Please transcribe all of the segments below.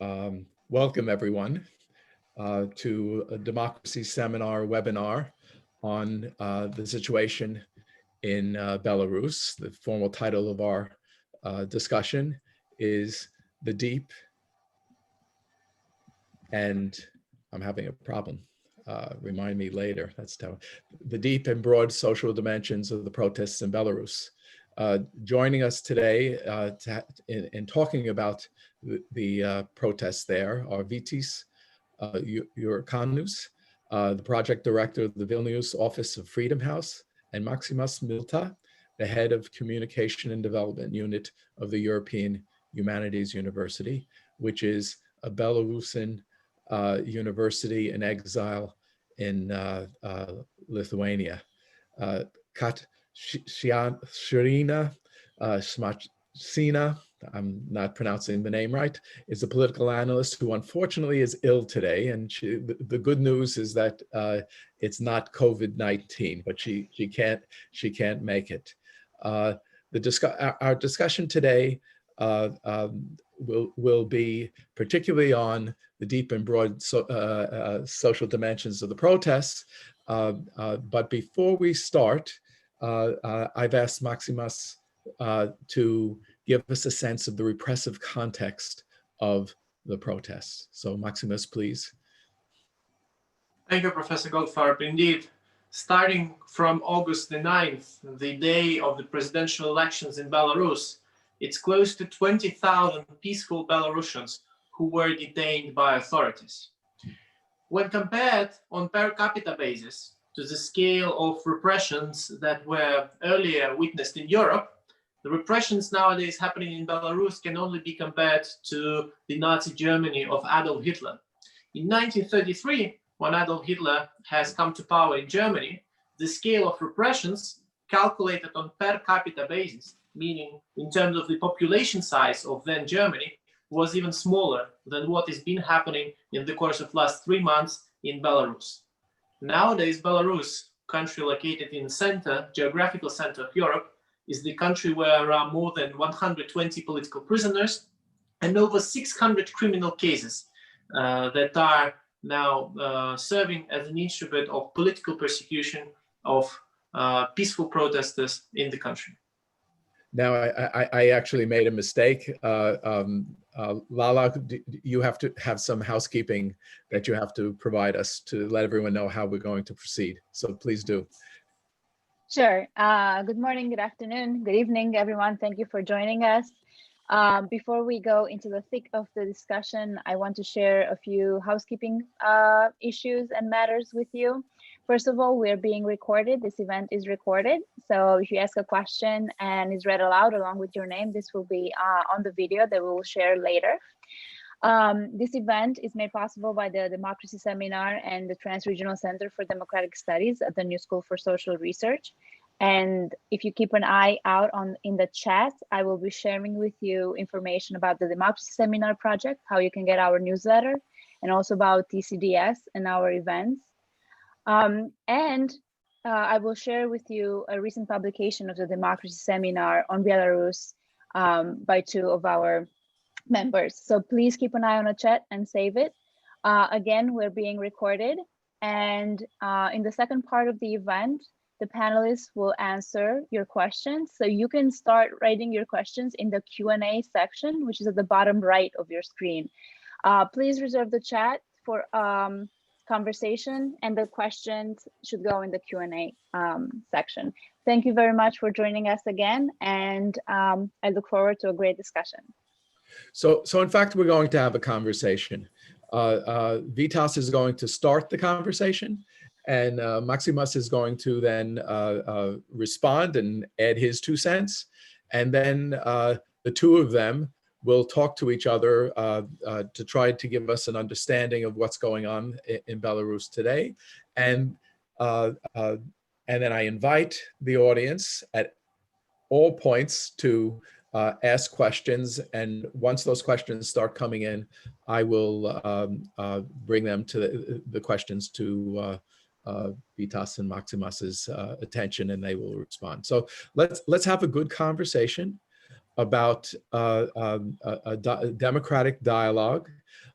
Welcome everyone to a democracy seminar webinar on the situation in Belarus. The formal title of our discussion is The Deep, and I'm having a problem. Remind me later, The Deep and Broad Social Dimensions of the Protests in Belarus. Joining us today in talking about the protests there are Vytis Jurkanus, the project director of the Vilnius Office of Freedom House, and Maximas Milta, the head of Communication and Development Unit of the European Humanities University, which is a Belarusian university in exile in Lithuania. Shirina Smachina, I'm not pronouncing the name right, is a political analyst who unfortunately is ill today. And the good news is that it's not COVID-19, but she can't make it. Our discussion today will be particularly on the deep and broad social dimensions of the protests. But before we start, I've asked Maximas to give us a sense of the repressive context of the protests. So Maximus, please. Thank you, Professor Goldfarb. Indeed, starting from August the 9th, the day of the presidential elections in Belarus, it's close to 20,000 peaceful Belarusians who were detained by authorities. When compared on per capita basis to the scale of repressions that were earlier witnessed in Europe, the repressions nowadays happening in Belarus can only be compared to the Nazi Germany of Adolf Hitler. In 1933, when Adolf Hitler has come to power in Germany, the scale of repressions calculated on per capita basis, meaning in terms of the population size of then Germany, was even smaller than what has been happening in the course of last 3 months in Belarus. Nowadays, Belarus, country located in the geographical center of Europe, is the country where there are more than 120 political prisoners and over 600 criminal cases that are now serving as an instrument of political persecution of peaceful protesters in the country. Now, I actually made a mistake. Lala, you have to have some housekeeping that you have to provide us to let everyone know how we're going to proceed. So please do. Sure. Good morning, good afternoon, good evening, everyone. Thank you for joining us. Before we go into the thick of the discussion, I want to share a few housekeeping issues and matters with you. First of all, we're being recorded. This event is recorded. So if you ask a question and is read aloud along with your name, this will be on the video that we will share later. This event is made possible by the Democracy Seminar and the Trans-Regional Center for Democratic Studies at the New School for Social Research. And if you keep an eye out in the chat, I will be sharing with you information about the Democracy Seminar project, how you can get our newsletter, and also about TCDS and our events. I will share with you a recent publication of the Democracy Seminar on Belarus by 2 of our members. So please keep an eye on the chat and save it. Again, we're being recorded. And in the second part of the event, the panelists will answer your questions. So you can start writing your questions in the Q&A section, which is at the bottom right of your screen. Please reserve the chat for conversation, and the questions should go in the Q&A section. Thank you very much for joining us again, and I look forward to a great discussion. So in fact, we're going to have a conversation. Vytas is going to start the conversation, and Maximus is going to then respond and add his 2 cents. And then the 2 of them will talk to each other to try to give us an understanding of what's going on in Belarus today. And then I invite the audience at all points to ask questions. And once those questions start coming in, I will bring them to the questions to Vytas and Maximus's attention, and they will respond. So let's have a good conversation. about a democratic dialogue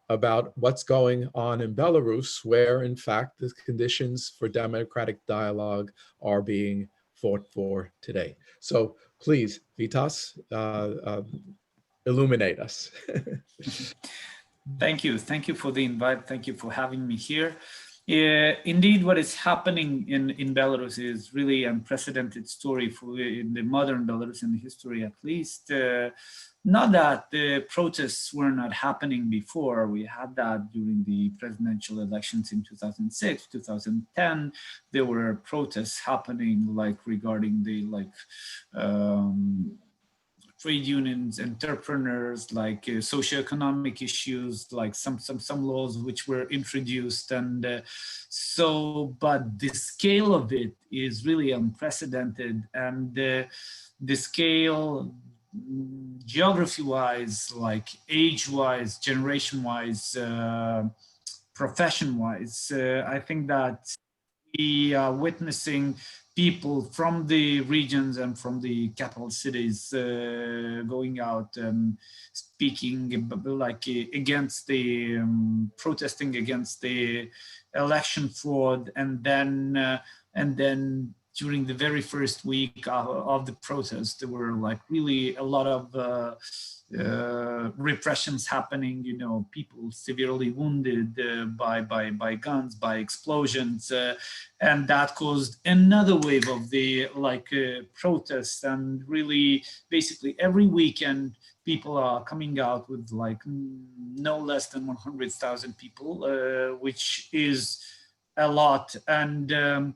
about what's going on in Belarus, where in fact the conditions for democratic dialogue are being fought for today. So please, Vitas, illuminate us. Thank you. Thank you for the invite. Thank you for having me here. Indeed, what is happening in Belarus is really unprecedented story for in the modern Belarusian history, at least. Not that the protests were not happening before. We had that during the presidential elections in 2006, 2010. There were protests happening like regarding the trade unions, entrepreneurs, like socioeconomic issues, like some laws which were introduced, and but the scale of it is really unprecedented, and the scale, geography-wise, like age-wise, generation-wise, profession-wise, I think that we are witnessing people from the regions and from the capital cities going out and speaking like against the protesting against the election fraud, and then during the very first week of the protest, there were like really a lot of repressions happening, you know, people severely wounded by guns, by explosions, and that caused another wave of the protests. And really, basically every weekend, people are coming out with like no less than 100,000 people, which is a lot. And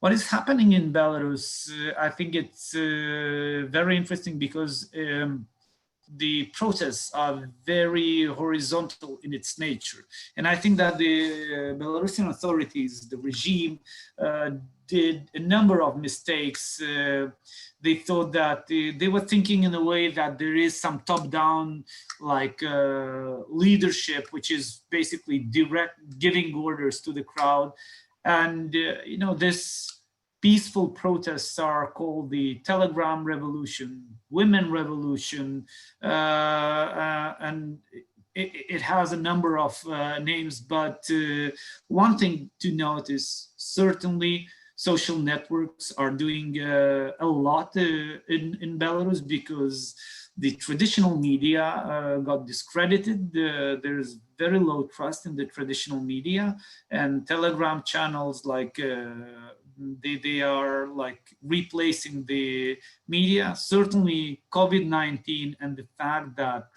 what is happening in Belarus, I think it's very interesting because the protests are very horizontal in its nature. And I think that the Belarusian authorities, the regime, did a number of mistakes. They thought that they were thinking in a way that there is some top-down leadership, which is basically direct giving orders to the crowd. And you know, this peaceful protests are called the Telegram Revolution, Women Revolution, and it has a number of names. But one thing to note is certainly social networks are doing a lot in Belarus, because the traditional media got discredited. There's very low trust in the traditional media, and Telegram channels like they are like replacing the media. Certainly COVID-19 and the fact that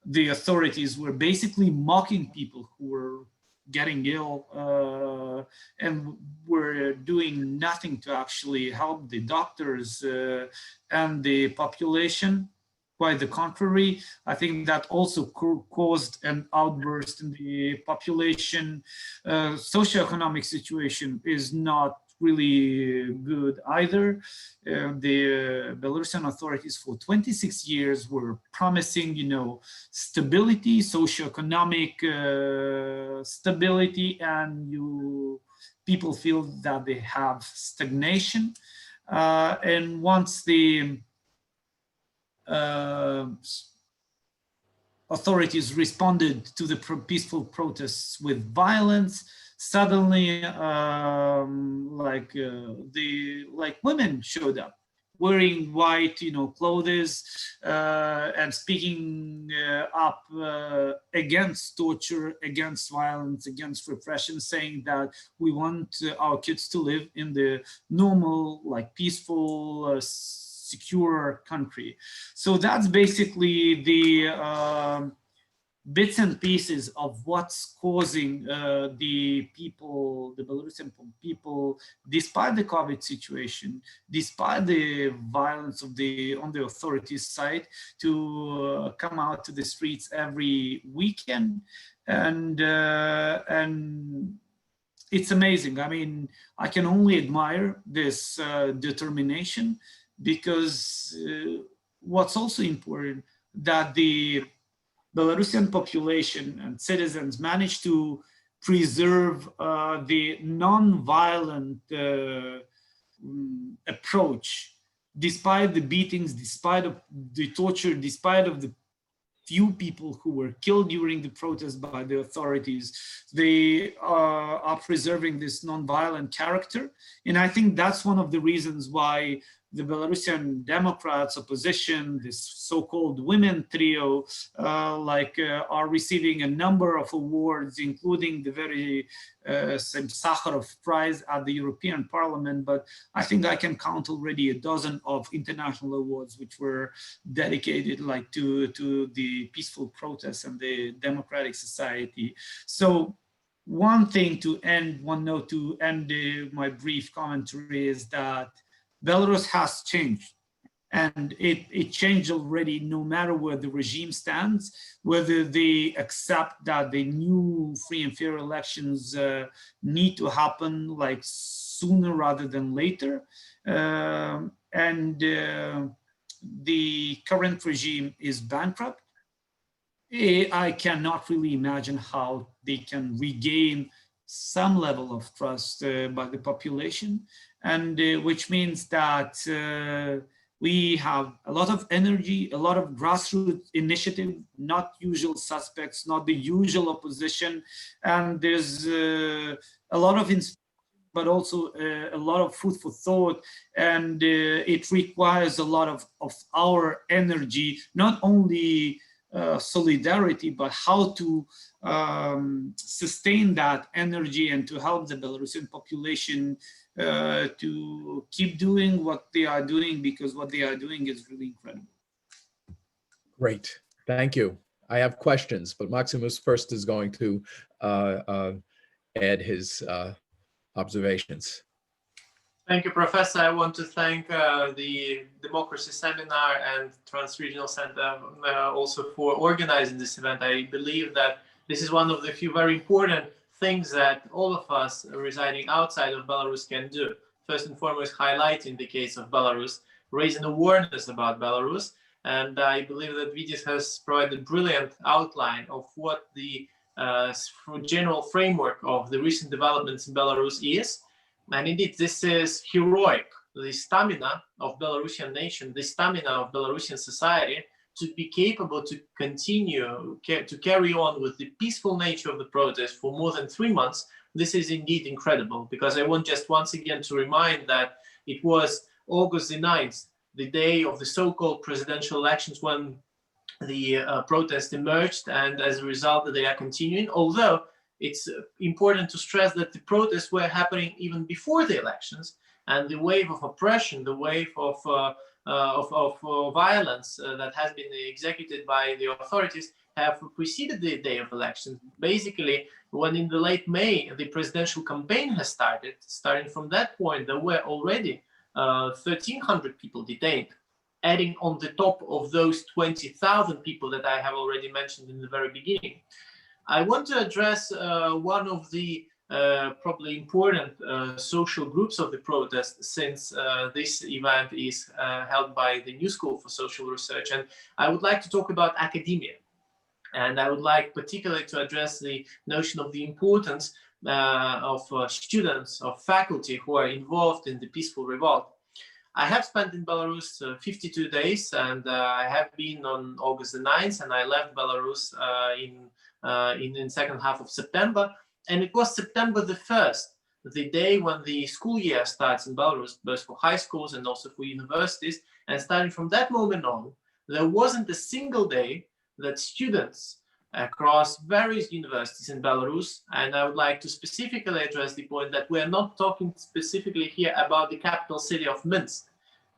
the authorities were basically mocking people who were getting ill and were doing nothing to actually help the doctors and the population. Quite the contrary, I think that also caused an outburst in the population. Socioeconomic situation is not really good either. The Belarusian authorities for 26 years were promising, you know, stability, socioeconomic stability, and people feel that they have stagnation. And once the authorities responded to the peaceful protests with violence, suddenly women showed up wearing white, you know, clothes and speaking up against torture, against violence, against repression, saying that we want our kids to live in the normal, like peaceful, secure country. So that's basically the bits and pieces of what's causing the Belarusian people, despite the COVID situation, despite the violence on the authorities' side, to come out to the streets every weekend. And it's amazing. I mean, I can only admire this determination, because what's also important, that the Belarusian population and citizens managed to preserve the non-violent approach despite the beatings, despite of the torture, despite of the few people who were killed during the protest by the authorities, they are preserving this non-violent character. And I think that's one of the reasons why the Belarusian Democrats, opposition, this so-called women trio, are receiving a number of awards, including the very same Sakharov Prize at the European Parliament. But I think I can count already a dozen of international awards which were dedicated to the peaceful protests and the democratic society. So one note to end my brief commentary is that Belarus has changed, and it changed already, no matter where the regime stands, whether they accept that the new free and fair elections need to happen sooner rather than later. The current regime is bankrupt. I cannot really imagine how they can regain some level of trust by the population, and which means that we have a lot of energy, a lot of grassroots initiative, not usual suspects, not the usual opposition, and there's a lot of but also a lot of food for thought, and it requires a lot of our energy, not only solidarity, but how to sustain that energy and to help the Belarusian population to keep doing what they are doing, because what they are doing is really incredible. Great, thank you. I have questions, but Maximus first is going to add his observations. Thank you, Professor. I want to thank the Democracy Seminar and Trans-Regional Center also for organizing this event. I believe that this is one of the few very important things that all of us residing outside of Belarus can do. First and foremost, highlighting the case of Belarus, raising awareness about Belarus. And I believe that Vitis has provided a brilliant outline of what the general framework of the recent developments in Belarus is. And indeed, this is heroic. The stamina of Belarusian nation, the stamina of Belarusian society to be capable to continue to carry on with the peaceful nature of the protest for more than 3 months. This is indeed incredible, because I want just once again to remind that it was August the 9th, the day of the so-called presidential elections, when the protest emerged, and as a result they are continuing. Although it's important to stress that the protests were happening even before the elections, and the wave of oppression, the wave of violence that has been executed by the authorities have preceded the day of elections. Basically, when in the late May the presidential campaign has started, starting from that point, there were already 1,300 people detained, adding on the top of those 20,000 people that I have already mentioned in the very beginning. I want to address one of the probably important social groups of the protest, since this event is held by the New School for Social Research. And I would like to talk about academia. And I would like particularly to address the notion of the importance of students, of faculty who are involved in the peaceful revolt. I have spent in Belarus 52 days, and I have been on August the 9th, and I left Belarus in second half of September. And it was September the 1st, the day when the school year starts in Belarus, both for high schools and also for universities. And starting from that moment on, there wasn't a single day that students across various universities in Belarus, and I would like to specifically address the point that we're not talking specifically here about the capital city of Minsk.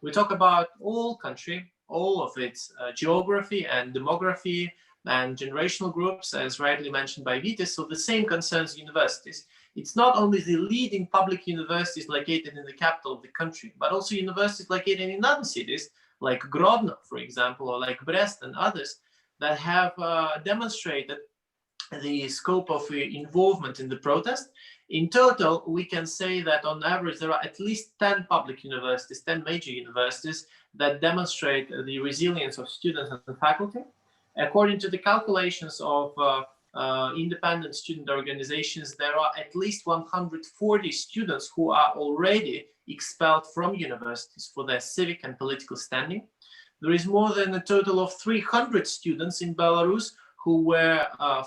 We talk about all country, all of its geography and demography and generational groups, as rightly mentioned by Vitis. So the same concerns universities. It's not only the leading public universities located in the capital of the country, but also universities located in other cities like Grodno, for example, or like Brest and others, that have demonstrated the scope of involvement in the protest. In total, we can say that on average, there are at least 10 public universities, 10 major universities that demonstrate the resilience of students and faculty. According to the calculations of independent student organizations, there are at least 140 students who are already expelled from universities for their civic and political standing. There is more than a total of 300 students in Belarus who were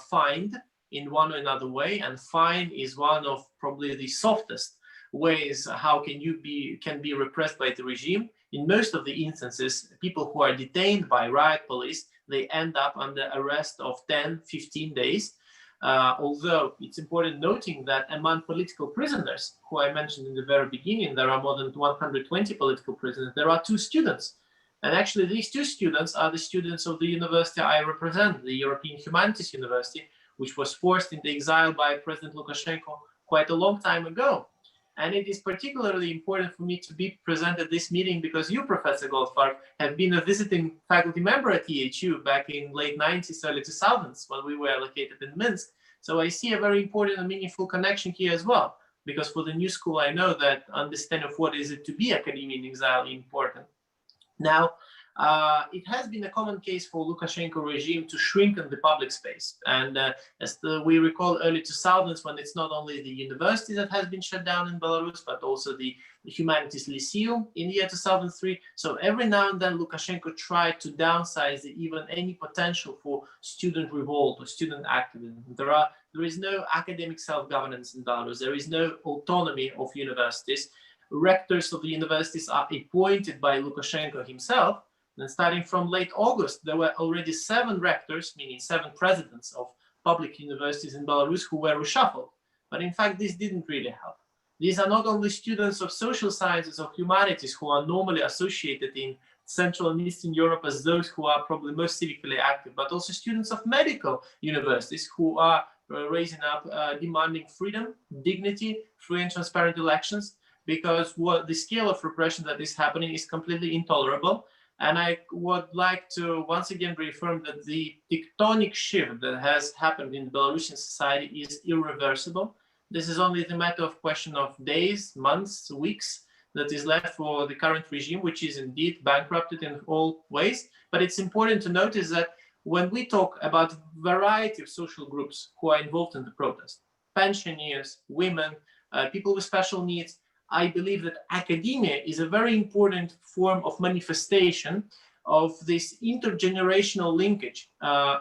fined in one or another way, and fine is one of probably the softest ways how can be repressed by the regime. In most of the instances, people who are detained by riot police, they end up under arrest of 10-15 days. Although it's important noting that among political prisoners, who I mentioned in the very beginning, there are more than 120 political prisoners, there are 2 students. And actually these 2 students are the students of the university I represent, the European Humanities University, which was forced into exile by President Lukashenko quite a long time ago. And it is particularly important for me to be present at this meeting because you, Professor Goldfarb, have been a visiting faculty member at EHU back in late 90s, early 2000s when we were located in Minsk. So I see a very important and meaningful connection here as well, because for the new school, I know that understanding of what is it to be academia in exile is important. Now, it has been a common case for Lukashenko regime to shrinken the public space. And we recall early 2000s when it's not only the university that has been shut down in Belarus, but also the Humanities Lyceum in the year 2003. So every now and then Lukashenko tried to downsize even any potential for student revolt or student activism. There is no academic self-governance in Belarus. There is no autonomy of universities. Rectors of the universities are appointed by Lukashenko himself. And starting from late August, there were already 7 rectors, meaning 7 presidents of public universities in Belarus who were reshuffled. But in fact, this didn't really help. These are not only students of social sciences or humanities who are normally associated in Central and Eastern Europe as those who are probably most civically active, but also students of medical universities who are raising up, demanding freedom, dignity, free and transparent elections, because the scale of repression that is happening is completely intolerable. And I would like to once again reaffirm that the tectonic shift that has happened in Belarusian society is irreversible. This is only the matter of question of days, months, weeks that is left for the current regime, which is indeed bankrupted in all ways. But it's important to notice that when we talk about a variety of social groups who are involved in the protest, pensioners, women, people with special needs, I believe that academia is a very important form of manifestation of this intergenerational linkage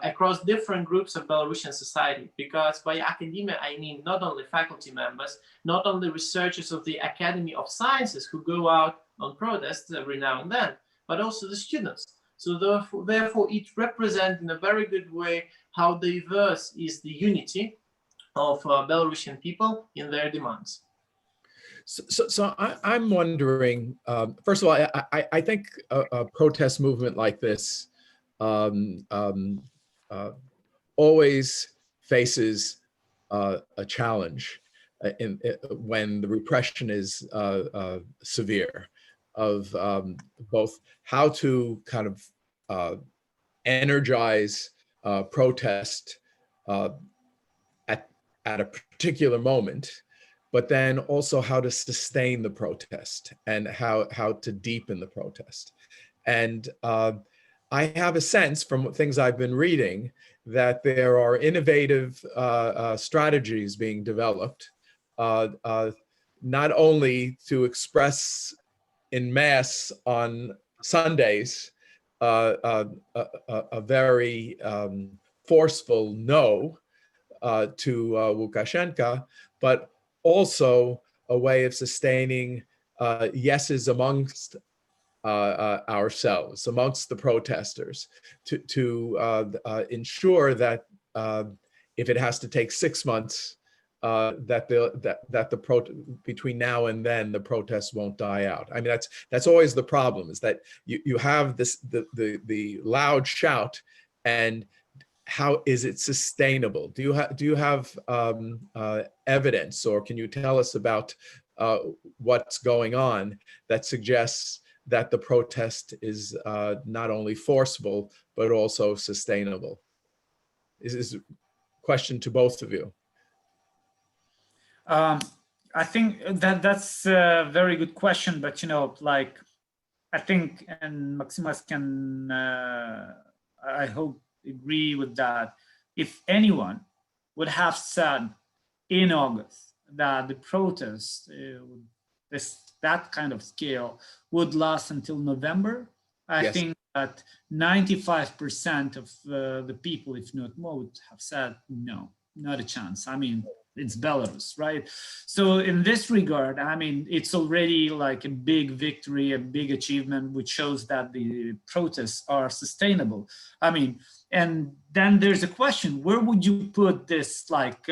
across different groups of Belarusian society. Because by academia, I mean not only faculty members, not only researchers of the Academy of Sciences who go out on protests every now and then, but also the students. So therefore it represents in a very good way how diverse is the unity of Belarusian people in their demands. So I'm wondering, first of all, I think a protest movement like this always faces a challenge when the repression is severe, of both how to kind of energize protest at a particular moment, but then also how to sustain the protest and how to deepen the protest. And I have a sense from things I've been reading that there are innovative strategies being developed, not only to express in mass on Sundays a very forceful no to Lukashenko, but also a way of sustaining yeses amongst ourselves, amongst the protesters, to ensure that if it has to take 6 months, between now and then the protests won't die out. I mean, that's always the problem, is that you have the loud shout, and how is it sustainable? Do you have evidence, or can you tell us about what's going on that suggests that the protest is not only forcible but also sustainable? This is a question to both of you. I think that's a very good question, but like, I think, and Maximas can, I hope, agree with that. If anyone would have said in August that the protest that kind of scale would last until November, I Yes. think that 95% of the people, if not more, would have said no, not a chance. I mean, it's Belarus, right? So in this regard, I mean, it's already like a big victory, a big achievement, which shows that the protests are sustainable. I mean, and then there's a question, where would you put this like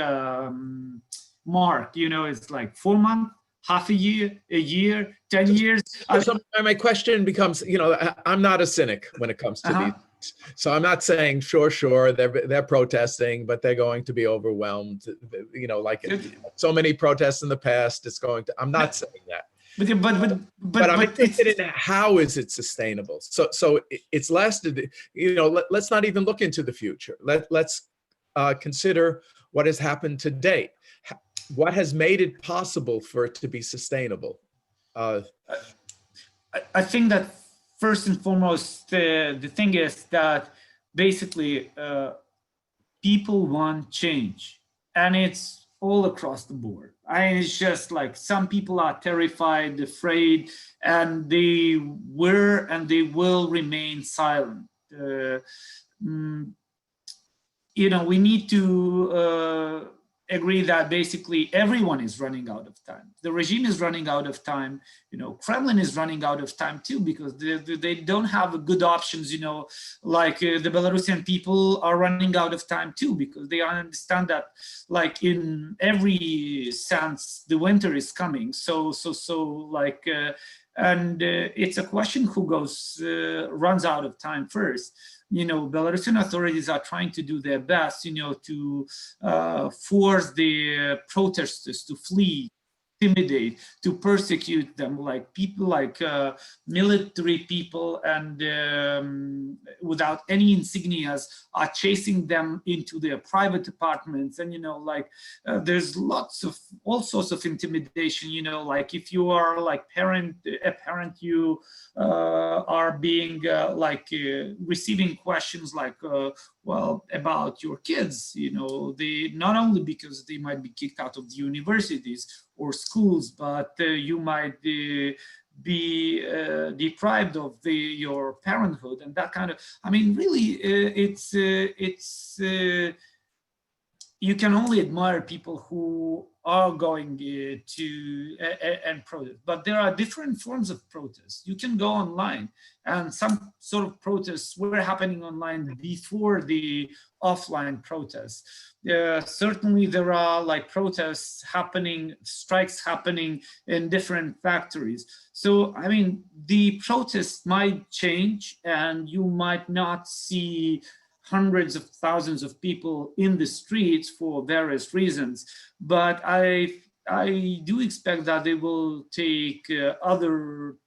mark? You know, it's like 4 months, half a year, 10 years. So my question becomes, you know, I'm not a cynic when it comes to these. So I'm not saying, sure, they're protesting, but they're going to be overwhelmed. You know, like so many protests in the past, it's going to, I'm not saying that. But I'm interested in how is it sustainable? So it's lasted, you know, let's not even look into the future. Let's consider what has happened to date. What has made it possible for it to be sustainable? I think that first and foremost, the thing is that basically people want change, and it's all across the board. It's just like some people are terrified, afraid, and they were and they will remain silent. You know, we need to agree that basically everyone is running out of time. The regime is running out of time. You know, Kremlin is running out of time too, because they don't have good options. You know, like the Belarusian people are running out of time too, because they understand that, like, in every sense, the winter is coming. So like, and it's a question who runs out of time first. You know, Belarusian authorities are trying to do their best, you know, to force the protesters to flee, intimidate, to persecute them, like people like military people and without any insignias are chasing them into their private apartments. And, you know, like there's all sorts of intimidation, you know, like if you are like a parent, you are being receiving questions like, well, about your kids, you know, not only because they might be kicked out of the universities or schools, but you might be deprived of your parenthood and that kind of. I mean, really, you can only admire people who are going to and protest, but there are different forms of protests. You can go online, and some sort of protests were happening online before the offline protests. Certainly there are like protests happening, strikes happening in different factories. So, I mean, the protests might change and you might not see hundreds of thousands of people in the streets for various reasons, but I do expect that they will take other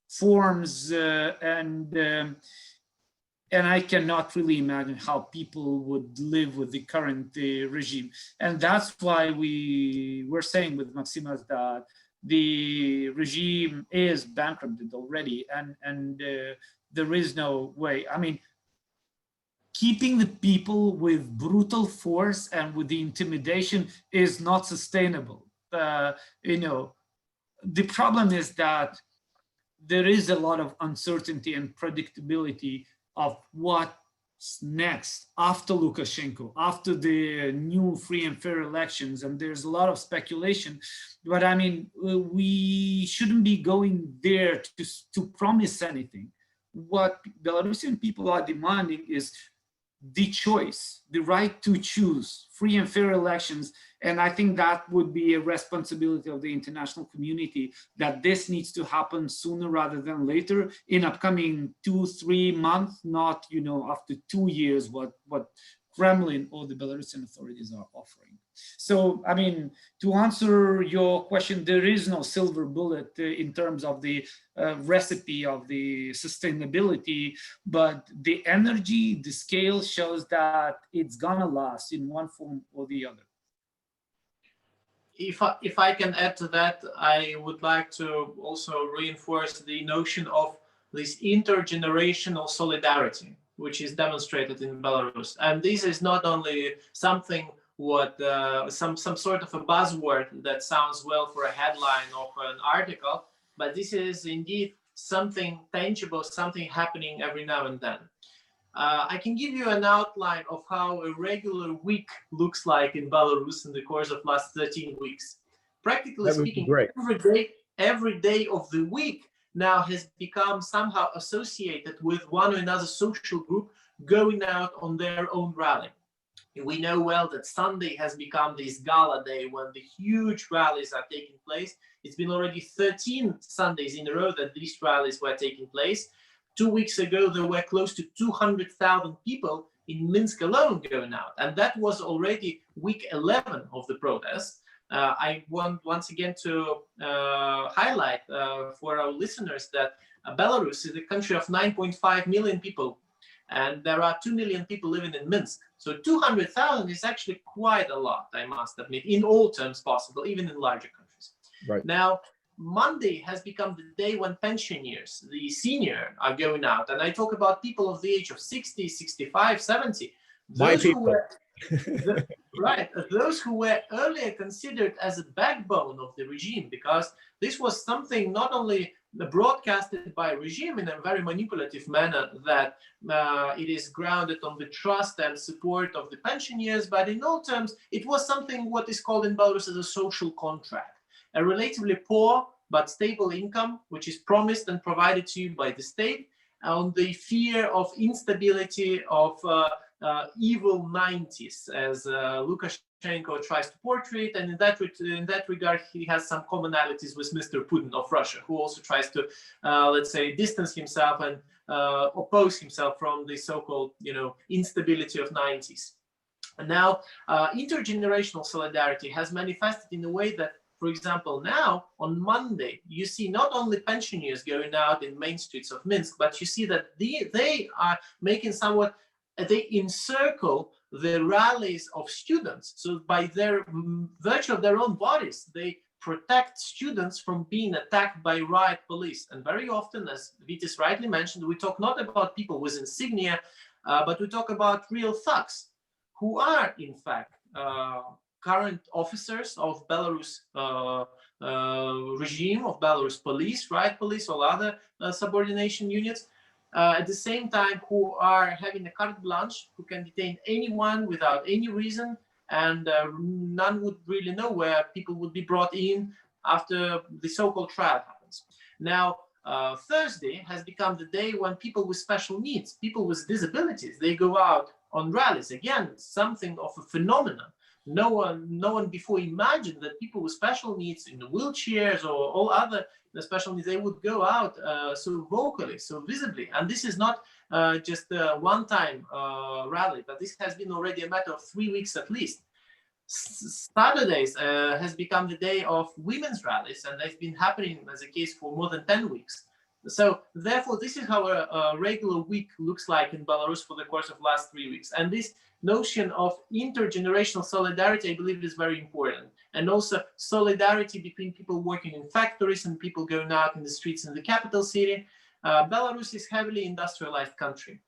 forms, and I cannot really imagine how people would live with the current regime. And that's why we were saying with Maximas that the regime is bankrupted already, and there is no way. I mean, keeping the people with brutal force and with the intimidation is not sustainable. You know, the problem is that there is a lot of uncertainty and predictability of what's next after Lukashenko, after the new free and fair elections, and there's a lot of speculation. But I mean, we shouldn't be going there to promise anything. What Belarusian people are demanding is the choice, the right to choose free and fair elections. And I think that would be a responsibility of the international community, that this needs to happen sooner rather than later, in upcoming 2-3 months, not, you know, after 2 years, what Kremlin or the Belarusian authorities are offering. So, I mean, to answer your question, there is no silver bullet in terms of the recipe of the sustainability, but the energy, the scale shows that it's gonna last in one form or the other. If I can add to that, I would like to also reinforce the notion of this intergenerational solidarity, which is demonstrated in Belarus. And this is not only something what some sort of a buzzword that sounds well for a headline of an article, but this is indeed something tangible, something happening every now and then. I can give you an outline of how a regular week looks like in Belarus in the course of last 13 weeks. Practically speaking, every day of the week now has become somehow associated with one or another social group going out on their own rally. We know well that Sunday has become this gala day when the huge rallies are taking place. It's been already 13 Sundays in a row that these rallies were taking place. 2 weeks ago, there were close to 200,000 people in Minsk alone going out. And that was already week 11 of the protests. I want once again to highlight for our listeners that Belarus is a country of 9.5 million people. And there are 2 million people living in Minsk. So 200,000 is actually quite a lot, I must admit, in all terms possible, even in larger countries. Right. Now, Monday has become the day when pensioners, the senior, are going out. And I talk about people of the age of 60, 65, 70. Those who were, those who were earlier considered as a backbone of the regime, because this was something not only broadcasted by regime in a very manipulative manner that it is grounded on the trust and support of the pensioners, but in all terms, it was something what is called in Belarus as a social contract, a relatively poor but stable income, which is promised and provided to you by the state, on the fear of instability of evil 90s, as Lukashenko tries to portray it, and in that regard, he has some commonalities with Mr. Putin of Russia, who also tries to, let's say, distance himself and oppose himself from the so-called, instability of 90s. And now, intergenerational solidarity has manifested in a way that, for example, now on Monday, you see not only pensioners going out in main streets of Minsk, but you see that they are making somewhat, they encircle the rallies of students. So by their virtue of their own bodies, they protect students from being attacked by riot police. And very often, as Vitis rightly mentioned, we talk not about people with insignia, but we talk about real thugs who are, in fact, current officers of Belarus regime, of Belarus police, riot police, or other subordination units. At the same time, who are having a carte blanche, who can detain anyone without any reason, and none would really know where people would be brought in after the so-called trial happens. Now, Thursday has become the day when people with special needs, people with disabilities, they go out on rallies. Again, something of a phenomenon. No one before imagined that people with special needs in wheelchairs or all other special needs, they would go out so vocally, so visibly. And this is not just a one-time rally, but this has been already a matter of 3 weeks at least. Saturdays has become the day of women's rallies, and they've been happening as a case for more than 10 weeks. So therefore, this is how a regular week looks like in Belarus for the course of last 3 weeks. And this notion of intergenerational solidarity, I believe, is very important. And also solidarity between people working in factories and people going out in the streets in the capital city. Belarus is a heavily industrialized country.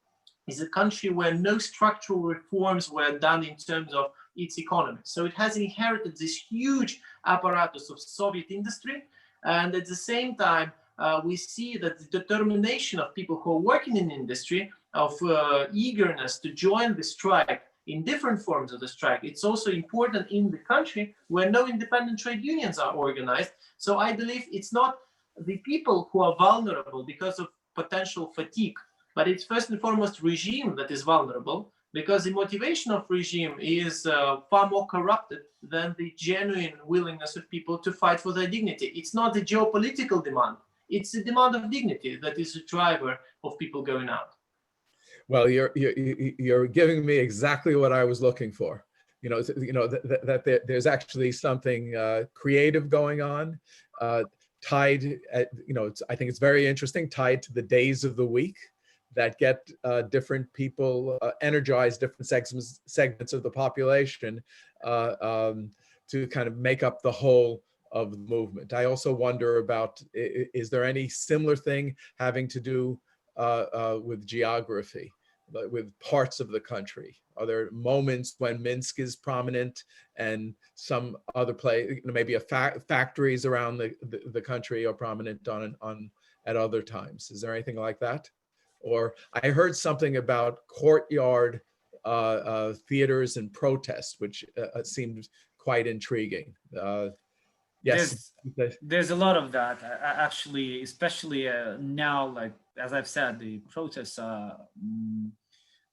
It's a country where no structural reforms were done in terms of its economy. So it has inherited this huge apparatus of Soviet industry. And at the same time, we see that the determination of people who are working in industry, of eagerness to join the strike in different forms of the strike. It's also important in the country where no independent trade unions are organized. So I believe it's not the people who are vulnerable because of potential fatigue, but it's first and foremost regime that is vulnerable, because the motivation of regime is far more corrupted than the genuine willingness of people to fight for their dignity. It's not the geopolitical demand. It's the demand of dignity that is the driver of people going out. Well, you're giving me exactly what I was looking for. That there's actually something creative going on, tied at, I think it's very interesting, tied to the days of the week that get different people energized, different segments of the population to kind of make up the whole of the movement. I also wonder about, is there any similar thing having to do with geography? with parts of the country? Are there moments when Minsk is prominent and some other place, maybe factories around the country are prominent at other times? Is there anything like that? Or I heard something about courtyard theaters and protests, which seemed quite intriguing. Yes. There's a lot of that actually, especially now, like as I've said, the protests are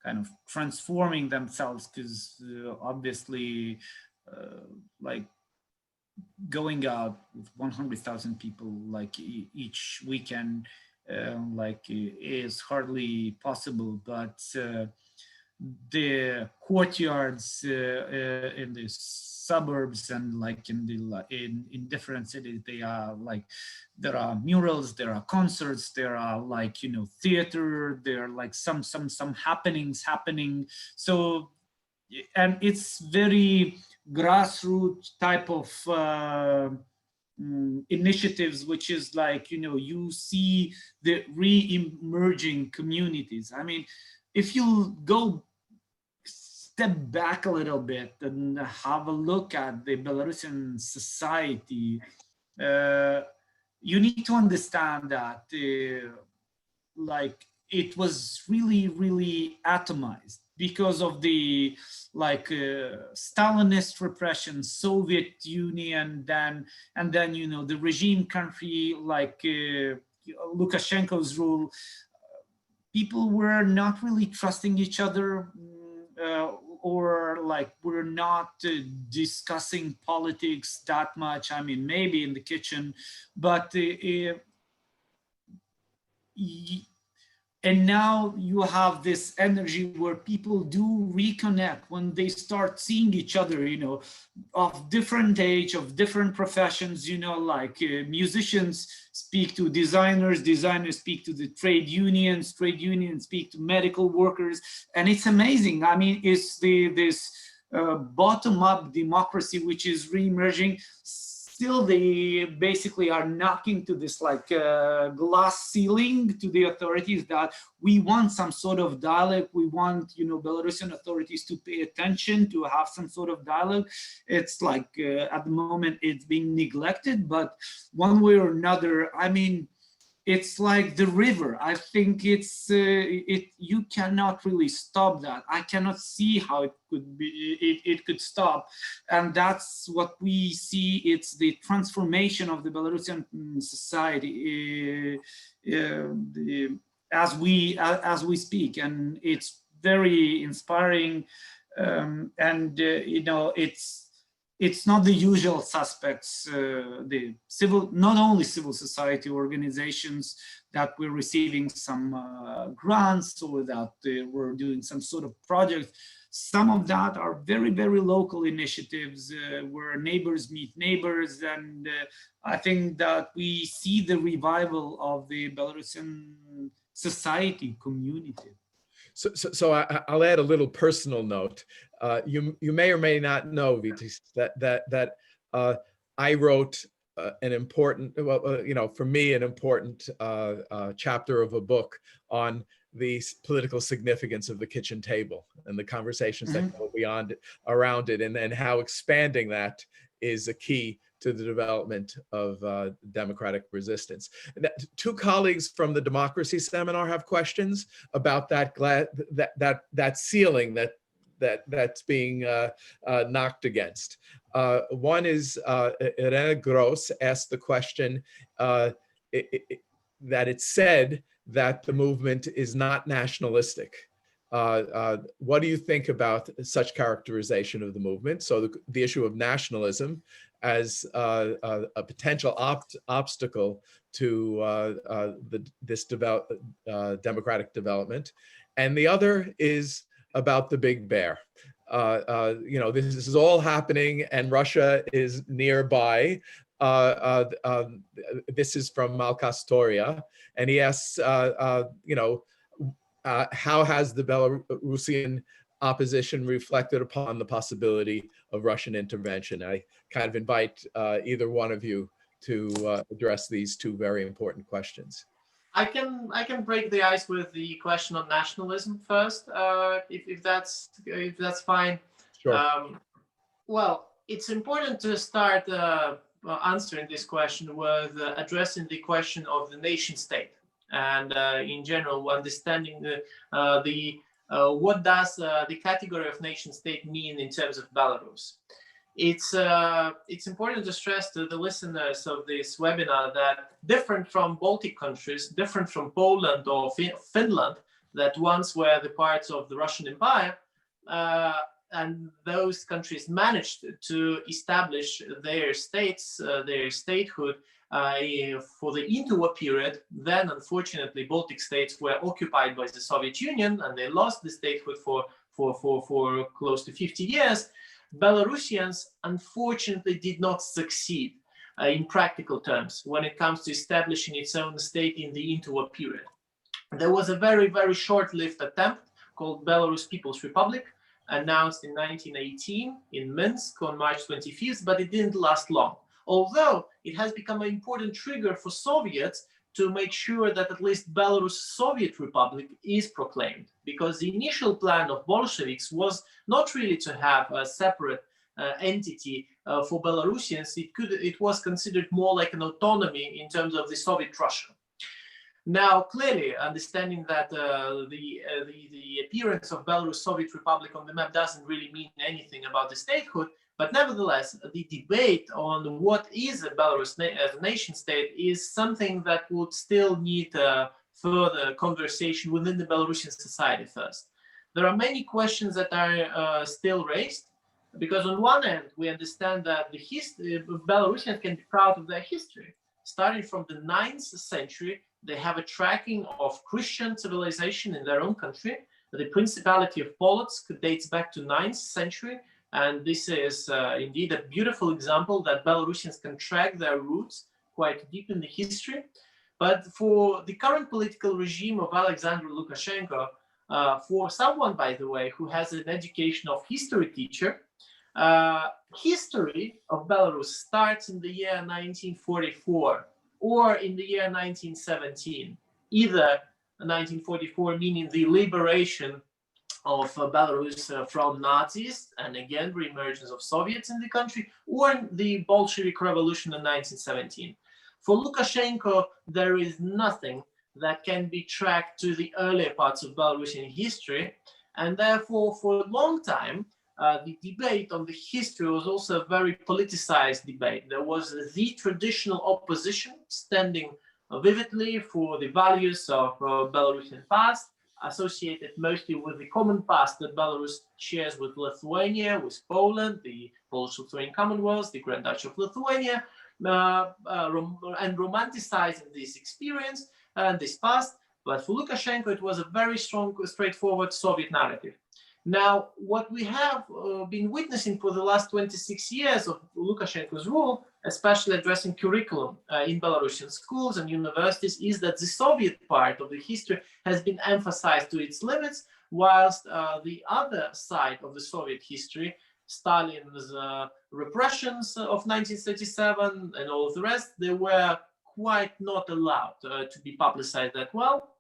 kind of transforming themselves, because obviously like going out with 100,000 people like each weekend is hardly possible, but the courtyards in the suburbs and like in different cities, they are like, there are murals, there are concerts, there are like, you know, theater, there are like some happenings happening. So, and it's very grassroots type of initiatives, which is like, you know, you see the re-emerging communities. I mean, if you go step back a little bit and have a look at the Belarusian society, you need to understand that like it was really atomized because of the Stalinist repression, Soviet Union, and then you know, the regime country like Lukashenko's rule. People were not really trusting each other, or like we're not discussing politics that much. I mean, maybe in the kitchen, but and now you have this energy where people do reconnect when they start seeing each other, you know, of different age, of different professions, you know, like musicians speak to designers, designers speak to the trade unions speak to medical workers. And it's amazing. I mean, it's this bottom-up democracy which is re-emerging. Still, they basically are knocking to this like glass ceiling to the authorities that we want some sort of dialogue. We want, you know, Belarusian authorities to pay attention, to have some sort of dialogue. It's like at the moment it's being neglected, but one way or another, I mean, it's like the river. I think it's you cannot really stop that. I cannot see how it could be. It could stop, and that's what we see. It's the transformation of the Belarusian society as we speak, and it's very inspiring. And you know, it's not the usual suspects, the not only civil society organizations that we're receiving some grants or that we're doing some sort of project. Some of that are very local initiatives where neighbors meet neighbors. And I think that we see the revival of the Belarusian society community. So I'll add a little personal note. You may or may not know, Vitis, that I wrote an important, you know, for me, an important chapter of a book on the political significance of the kitchen table and the conversations that go around it, and how expanding that is a key to the development of democratic resistance. Two colleagues from the democracy seminar have questions about that ceiling that's being knocked against. One is Irena Gross asked the question that it's said that the movement is not nationalistic. What do you think about such characterization of the movement? So the issue of nationalism as a potential obstacle to this democratic development. And the other is about the big bear. You know, this is all happening and Russia is nearby. This is from Malkastoria, and he asks, you know, how has the Belarusian opposition reflected upon the possibility of Russian intervention? I kind of invite either one of you to address these two very important questions. I can break the ice with the question on nationalism first, if that's fine. Sure. Well, it's important to start answering this question with addressing the question of the nation state, and in general understanding what does the category of nation state mean in terms of Belarus. It's important to stress to the listeners of this webinar that different from Baltic countries, different from Poland or Finland, that once were the parts of the Russian Empire, and those countries managed to establish their states, their statehood for the interwar period. Then, unfortunately, Baltic states were occupied by the Soviet Union, and they lost the statehood for close to 50 years. Belarusians, unfortunately, did not succeed in practical terms when it comes to establishing its own state in the interwar period. There was a very, very short-lived attempt called Belarus People's Republic, announced in 1918 in Minsk on March 25th, but it didn't last long. Although it has become an important trigger for Soviets to make sure that at least Belarus Soviet Republic is proclaimed, because the initial plan of Bolsheviks was not really to have a separate entity for Belarusians. It was considered more like an autonomy in terms of the Soviet Russia. Now, clearly, understanding that the appearance of Belarus Soviet Republic on the map doesn't really mean anything about the statehood, but nevertheless, the debate on what is a Belarus as a nation state is something that would still need further conversation within the Belarusian society first. There are many questions that are still raised, because on one end, we understand that the Belarusians can be proud of their history. Starting from the 9th century, they have a tracking of Christian civilization in their own country. The Principality of Polotsk dates back to 9th century. And this is indeed a beautiful example that Belarusians can track their roots quite deep in the history. But for the current political regime of Alexander Lukashenko, for someone, by the way, who has an education of history teacher, history of Belarus starts in the year 1944 or in the year 1917, either 1944 meaning the liberation of Belarus from Nazis, and again re-emergence of Soviets in the country, or the Bolshevik Revolution in 1917. For Lukashenko, there is nothing that can be tracked to the earlier parts of Belarusian history, and therefore for a long time the debate on the history was also a very politicized debate. There was the traditional opposition standing vividly for the values of Belarusian past, associated mostly with the common past that Belarus shares with Lithuania, with Poland, the Polish-Lithuanian Commonwealth, the Grand Duchy of Lithuania, and romanticizing this experience and this past. But for Lukashenko, it was a very strong, straightforward Soviet narrative. Now, what we have been witnessing for the last 26 years of Lukashenko's rule, especially addressing curriculum in Belarusian schools and universities, is that the Soviet part of the history has been emphasized to its limits, whilst the other side of the Soviet history, Stalin's repressions of 1937 and all of the rest, they were quite not allowed to be publicized that well.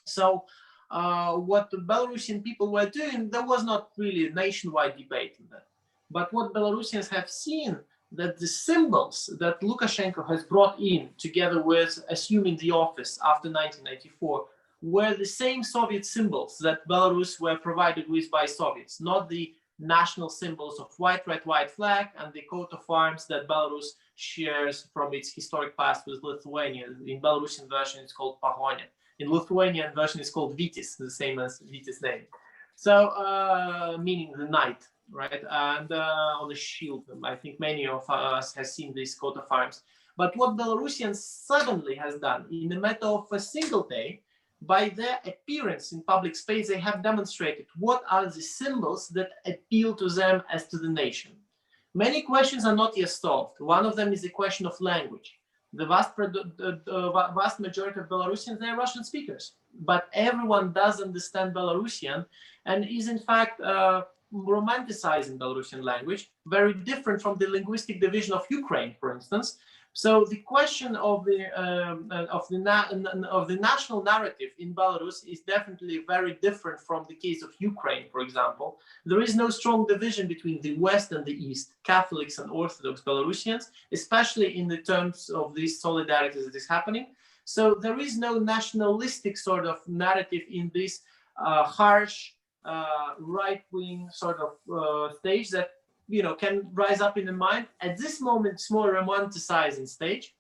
So what the Belarusian people were doing, there was not really a nationwide debate in that. But what Belarusians have seen, that the symbols that Lukashenko has brought in together with assuming the office after 1994 were the same Soviet symbols that Belarus were provided with by Soviets, not the national symbols of white, red, white flag and the coat of arms that Belarus shares from its historic past with Lithuania. In Belarusian version, it's called Pahonia. In Lithuanian version, it's called Vytis, the same as Vytis name. So, meaning the knight, right? And on the shield, I think many of us have seen this coat of arms. But what Belarusians suddenly has done in a matter of a single day, by their appearance in public space, they have demonstrated what are the symbols that appeal to them as to the nation. Many questions are not yet solved. One of them is the question of language. The vast majority of Belarusians, they're Russian speakers, but everyone does understand Belarusian and is in fact romanticizing Belarusian language, very different from the linguistic division of Ukraine, for instance, So the question of the national narrative in Belarus is definitely very different from the case of Ukraine, for example. There is no strong division between the West and the East, Catholics and Orthodox Belarusians, especially in the terms of these solidarities that is happening. So there is no nationalistic sort of narrative in this harsh right-wing sort of stage that can rise up in the mind. At this moment, it's more romanticizing stage,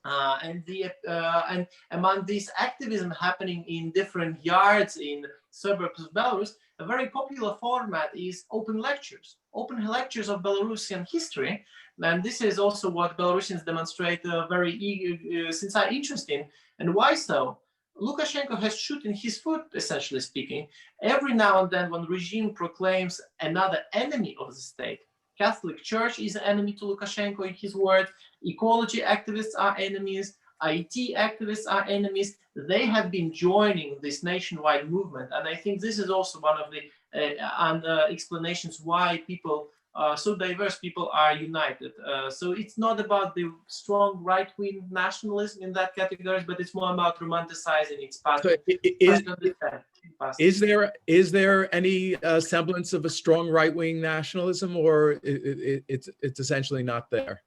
and among this activism happening in different yards in suburbs of Belarus, a very popular format is open lectures of Belarusian history, and this is also what Belarusians demonstrate very sincere interest in. And why so? Lukashenko has shot in his foot, essentially speaking, every now and then when regime proclaims another enemy of the state. Catholic Church is an enemy to Lukashenko in his word. Ecology activists are enemies. IT activists are enemies. They have been joining this nationwide movement, and I think this is also one of the explanations why so diverse people are united. So it's not about the strong right-wing nationalism in that category, but it's more about romanticizing its past. So is there any semblance of a strong right-wing nationalism, or it's essentially not there?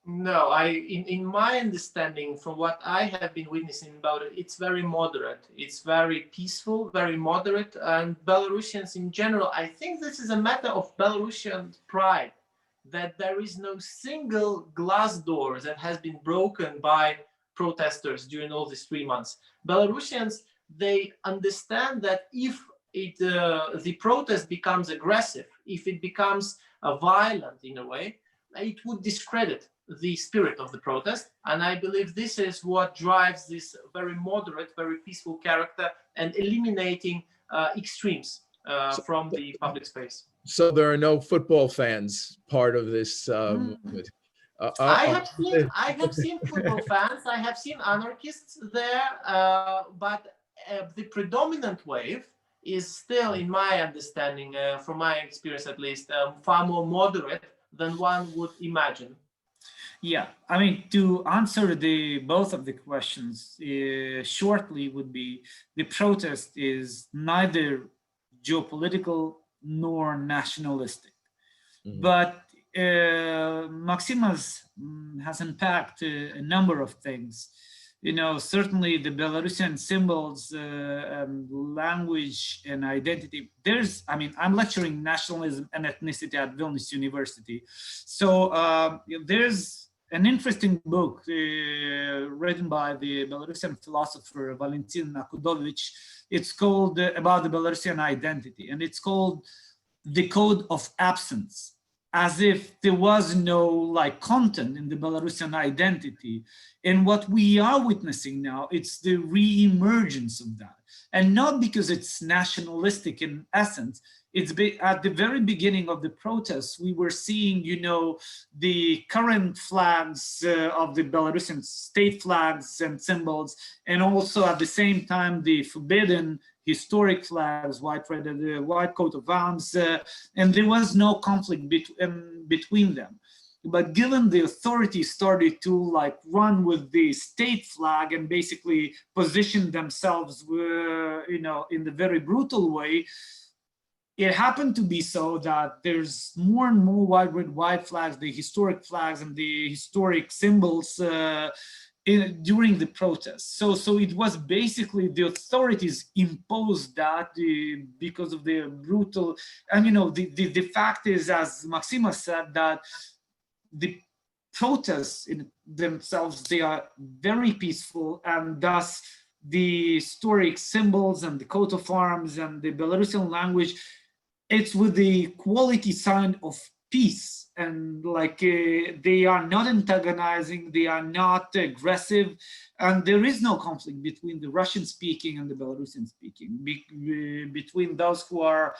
No, in my understanding, from what I have been witnessing about it, it's very moderate. It's very peaceful, very moderate, and Belarusians in general, I think this is a matter of Belarusian pride, that there is no single glass door that has been broken by protesters during all these 3 months. Belarusians, they understand that if the protest becomes aggressive, if it becomes violent in a way, it would discredit the spirit of the protest, and I believe this is what drives this very moderate, very peaceful character and eliminating extremes from the public space. So there are no football fans part of this movement. I have seen football fans. I have seen anarchists there, but the predominant wave is still, in my understanding, from my experience at least, far more moderate than one would imagine. Yeah, I mean, to answer both of the questions shortly would be, the protest is neither geopolitical nor nationalistic. Mm-hmm. But Maximas has unpacked a number of things. Certainly the Belarusian symbols, language and identity. I'm lecturing nationalism and ethnicity at Vilnius University. So there's an interesting book written by the Belarusian philosopher Valentin Nakudovich. It's called about the Belarusian identity, and it's called The Code of Absence, as if there was no content in the Belarusian identity. And what we are witnessing now, it's the re-emergence of that. And not because it's nationalistic in essence. It's at the very beginning of the protests, we were seeing, the current flags of the Belarusian state flags and symbols, and also at the same time, the forbidden historic flags, white coat of arms, and there was no conflict between them. But given the authorities started to run with the state flag and basically position themselves, in the very brutal way, it happened to be so that there's more and more white flags, the historic flags and the historic symbols during the protests. So it was basically the authorities imposed that because of the brutal, and the fact is, as Maxima said, that the protests in themselves, they are very peaceful, and thus the historic symbols and the coat of arms and the Belarusian language, it's with the quality sign of peace, and they are not antagonizing, they are not aggressive, and there is no conflict between the Russian speaking and the Belarusian speaking, between those who are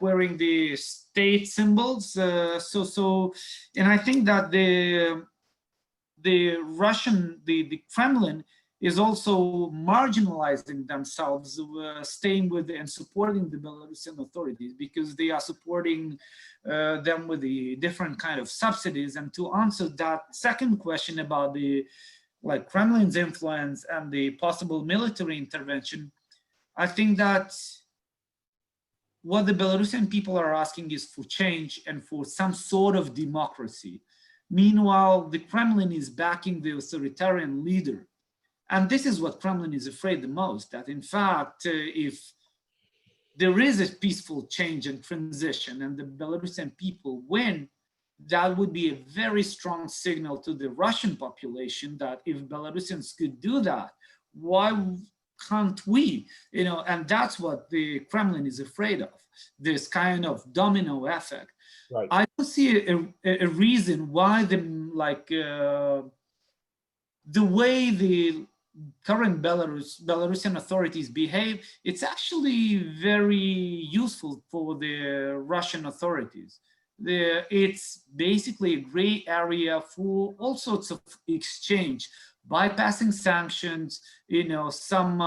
wearing the state symbols. And I think that the Kremlin is also marginalizing themselves, staying with and supporting the Belarusian authorities, because they are supporting them with the different kind of subsidies. And to answer that second question about the Kremlin's influence and the possible military intervention, I think that what the Belarusian people are asking is for change and for some sort of democracy. Meanwhile, the Kremlin is backing the authoritarian leader. And this is what Kremlin is afraid the most, that in fact, if there is a peaceful change and transition and the Belarusian people win, that would be a very strong signal to the Russian population that if Belarusians could do that, why can't we? And that's what the Kremlin is afraid of, this kind of domino effect. Right. I don't see a reason why the way the current Belarusian authorities behave, it's actually very useful for the Russian authorities. It's basically a gray area for all sorts of exchange, bypassing sanctions, some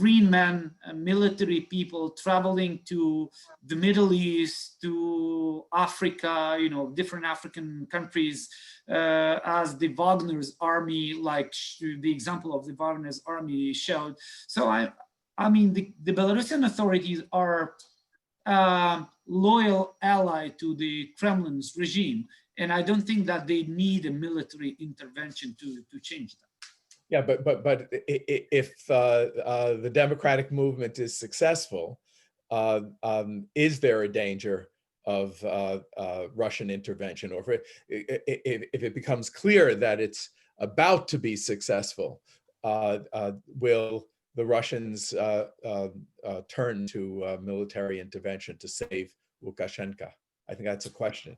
green men, military people traveling to the Middle East, to Africa, different African countries, as the Wagner's army, the example of the Wagner's army showed. So I mean, the Belarusian authorities are loyal ally to the Kremlin's regime, and I don't think that they need a military intervention to change that. Yeah, but if the democratic movement is successful, is there a danger of Russian intervention, or if it becomes clear that it's about to be successful, will the Russians turn to military intervention to save Lukashenko? I think that's a question.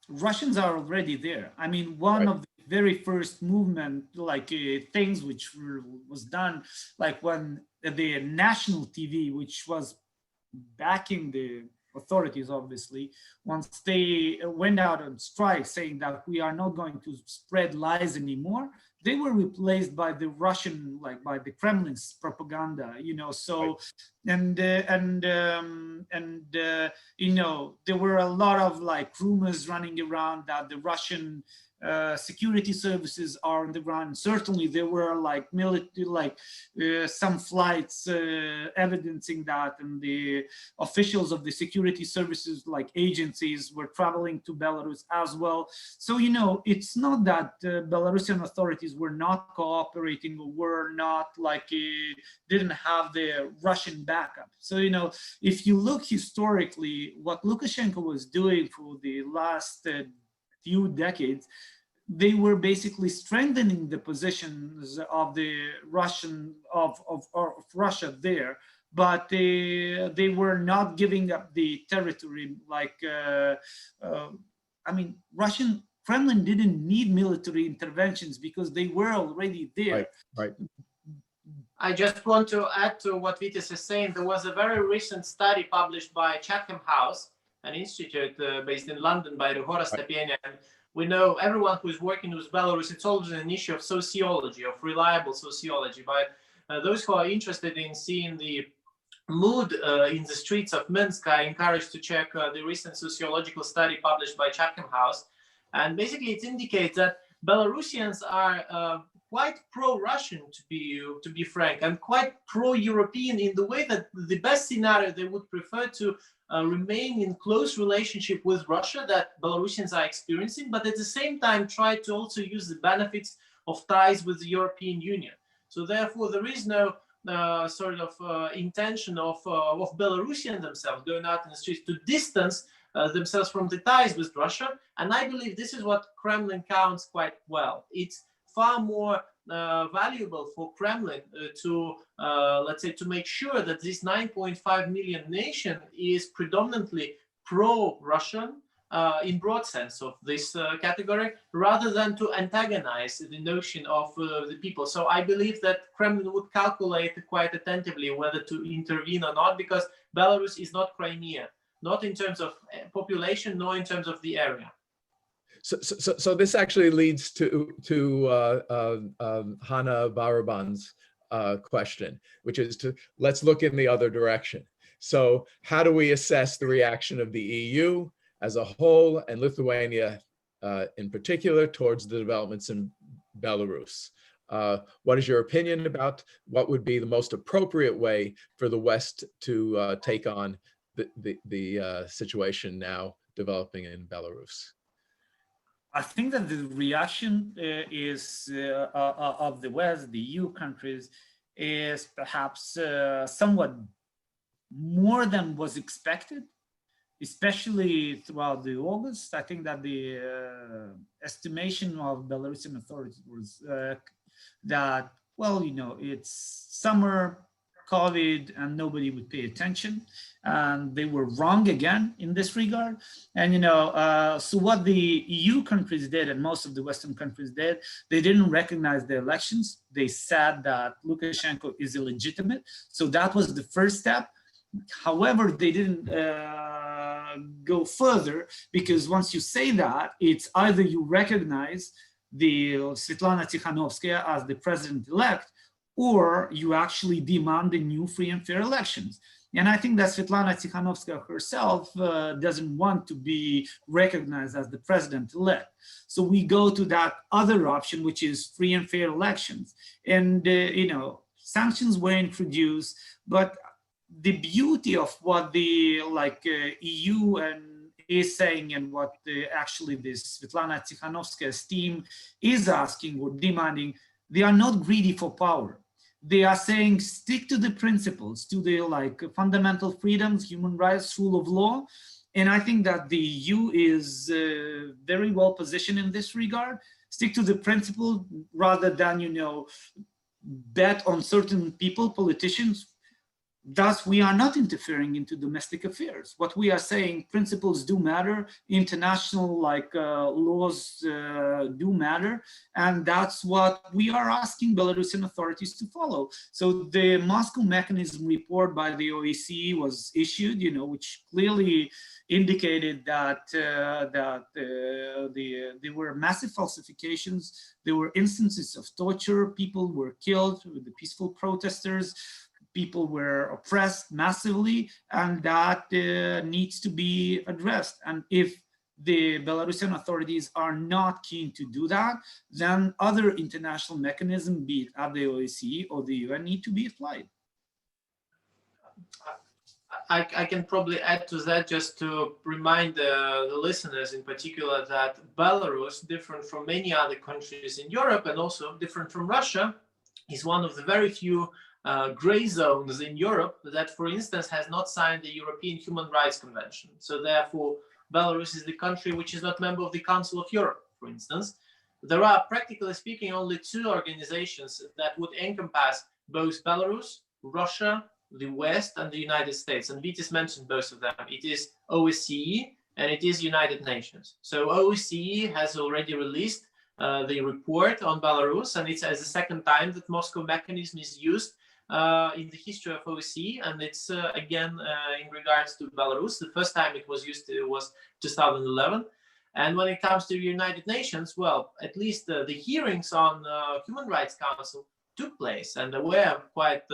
Russians are already there. I mean, one of the very first movement, things which was done, when the national TV, which was backing the authorities, obviously, once they went out on strike saying that we are not going to spread lies anymore, they were replaced by the Russian, by the Kremlin's propaganda, so, and there were a lot of rumors running around that the Russian security services are on the ground. Certainly there were military, some flights evidencing that, and the officials of the security services agencies were traveling to Belarus as well. So it's not that Belarusian authorities were not cooperating or were not didn't have the Russian backup. So if you look historically, what Lukashenko was doing for the last few decades, they were basically strengthening the positions of the of Russia there, but they were not giving up the territory. I mean, Russian Kremlin didn't need military interventions because they were already there. Right. I just want to add to what Vitas is saying. There was a very recent study published by Chatham House, an institute based in London, by Ruhora Stepenia. And we know everyone who is working with Belarus, it's always an issue of sociology, of reliable sociology. But those who are interested in seeing the mood in the streets of Minsk, I encourage to check the recent sociological study published by Chatham House. And basically it indicates that Belarusians are quite pro-Russian, to be frank, and quite pro-European in the way that the best scenario they would prefer to remain in close relationship with Russia that Belarusians are experiencing, but at the same time try to also use the benefits of ties with the European Union. So therefore there is no intention of Belarusians themselves going out in the streets to distance themselves from the ties with Russia. And I believe this is what Kremlin counts quite well. It's far more valuable for Kremlin to, let's say, to make sure that this 9.5 million nation is predominantly pro-Russian in broad sense of this category, rather than to antagonize the notion of the people. So I believe that Kremlin would calculate quite attentively whether to intervene or not, because Belarus is not Crimea, not in terms of population, nor in terms of the area. So this actually leads to Hannah Baraban's question, which is let's look in the other direction. So how do we assess the reaction of the EU as a whole and Lithuania in particular towards the developments in Belarus? What is your opinion about what would be the most appropriate way for the West to take on the situation now developing in Belarus? I think that the reaction of the West, the EU countries, is perhaps somewhat more than was expected, especially throughout the August. I think that the estimation of Belarusian authorities was that, well, you know, it's summer, COVID, and nobody would pay attention. And they were wrong again in this regard. And, you know, so what the EU countries did, and most of the Western countries did, they didn't recognize the elections. They said that Lukashenko is illegitimate. So that was the first step. However, they didn't go further, because once you say that, it's either you recognize the Svetlana Tikhanovskaya as the president-elect, or you actually demand the new free and fair elections. And I think that Svetlana Tikhanovskaya herself doesn't want to be recognized as the president-elect. So we go to that other option, which is free and fair elections. And, you know, sanctions were introduced, but the beauty of what the EU and is saying, and what actually this Svetlana Tikhanovskaya's team is asking or demanding, they are not greedy for power. They are saying stick to the principles, to the fundamental freedoms, human rights, rule of law. And I think that the EU is very well positioned in this regard. Stick to the principle rather than, you know, bet on certain people, politicians. Thus, we are not interfering into domestic affairs. What we are saying, principles do matter, international laws do matter, and that's what we are asking Belarusian authorities to follow. So the Moscow mechanism report by the OSCE was issued, you know, which clearly indicated that there were massive falsifications, there were instances of torture, people were killed, the peaceful protesters, people were oppressed massively, and that needs to be addressed. And if the Belarusian authorities are not keen to do that, then other international mechanisms, be it at the OSCE or the UN, need to be applied. I can probably add to that, just to remind the listeners in particular, that Belarus, different from many other countries in Europe and also different from Russia, is one of the very few gray zones in Europe that, for instance, has not signed the European Human Rights Convention. So therefore, Belarus is the country which is not member of the Council of Europe, for instance. There are, practically speaking, only two organizations that would encompass both Belarus, Russia, the West, and the United States. And Vitis mentioned both of them. It is OSCE and it is United Nations. So OSCE has already released the report on Belarus, and it's as the second time that Moscow mechanism is used in the history of OSCE, and it's again in regards to Belarus. The first time it was used was 2011. And when it comes to the United Nations, well, at least the hearings on Human Rights Council took place, and there were quite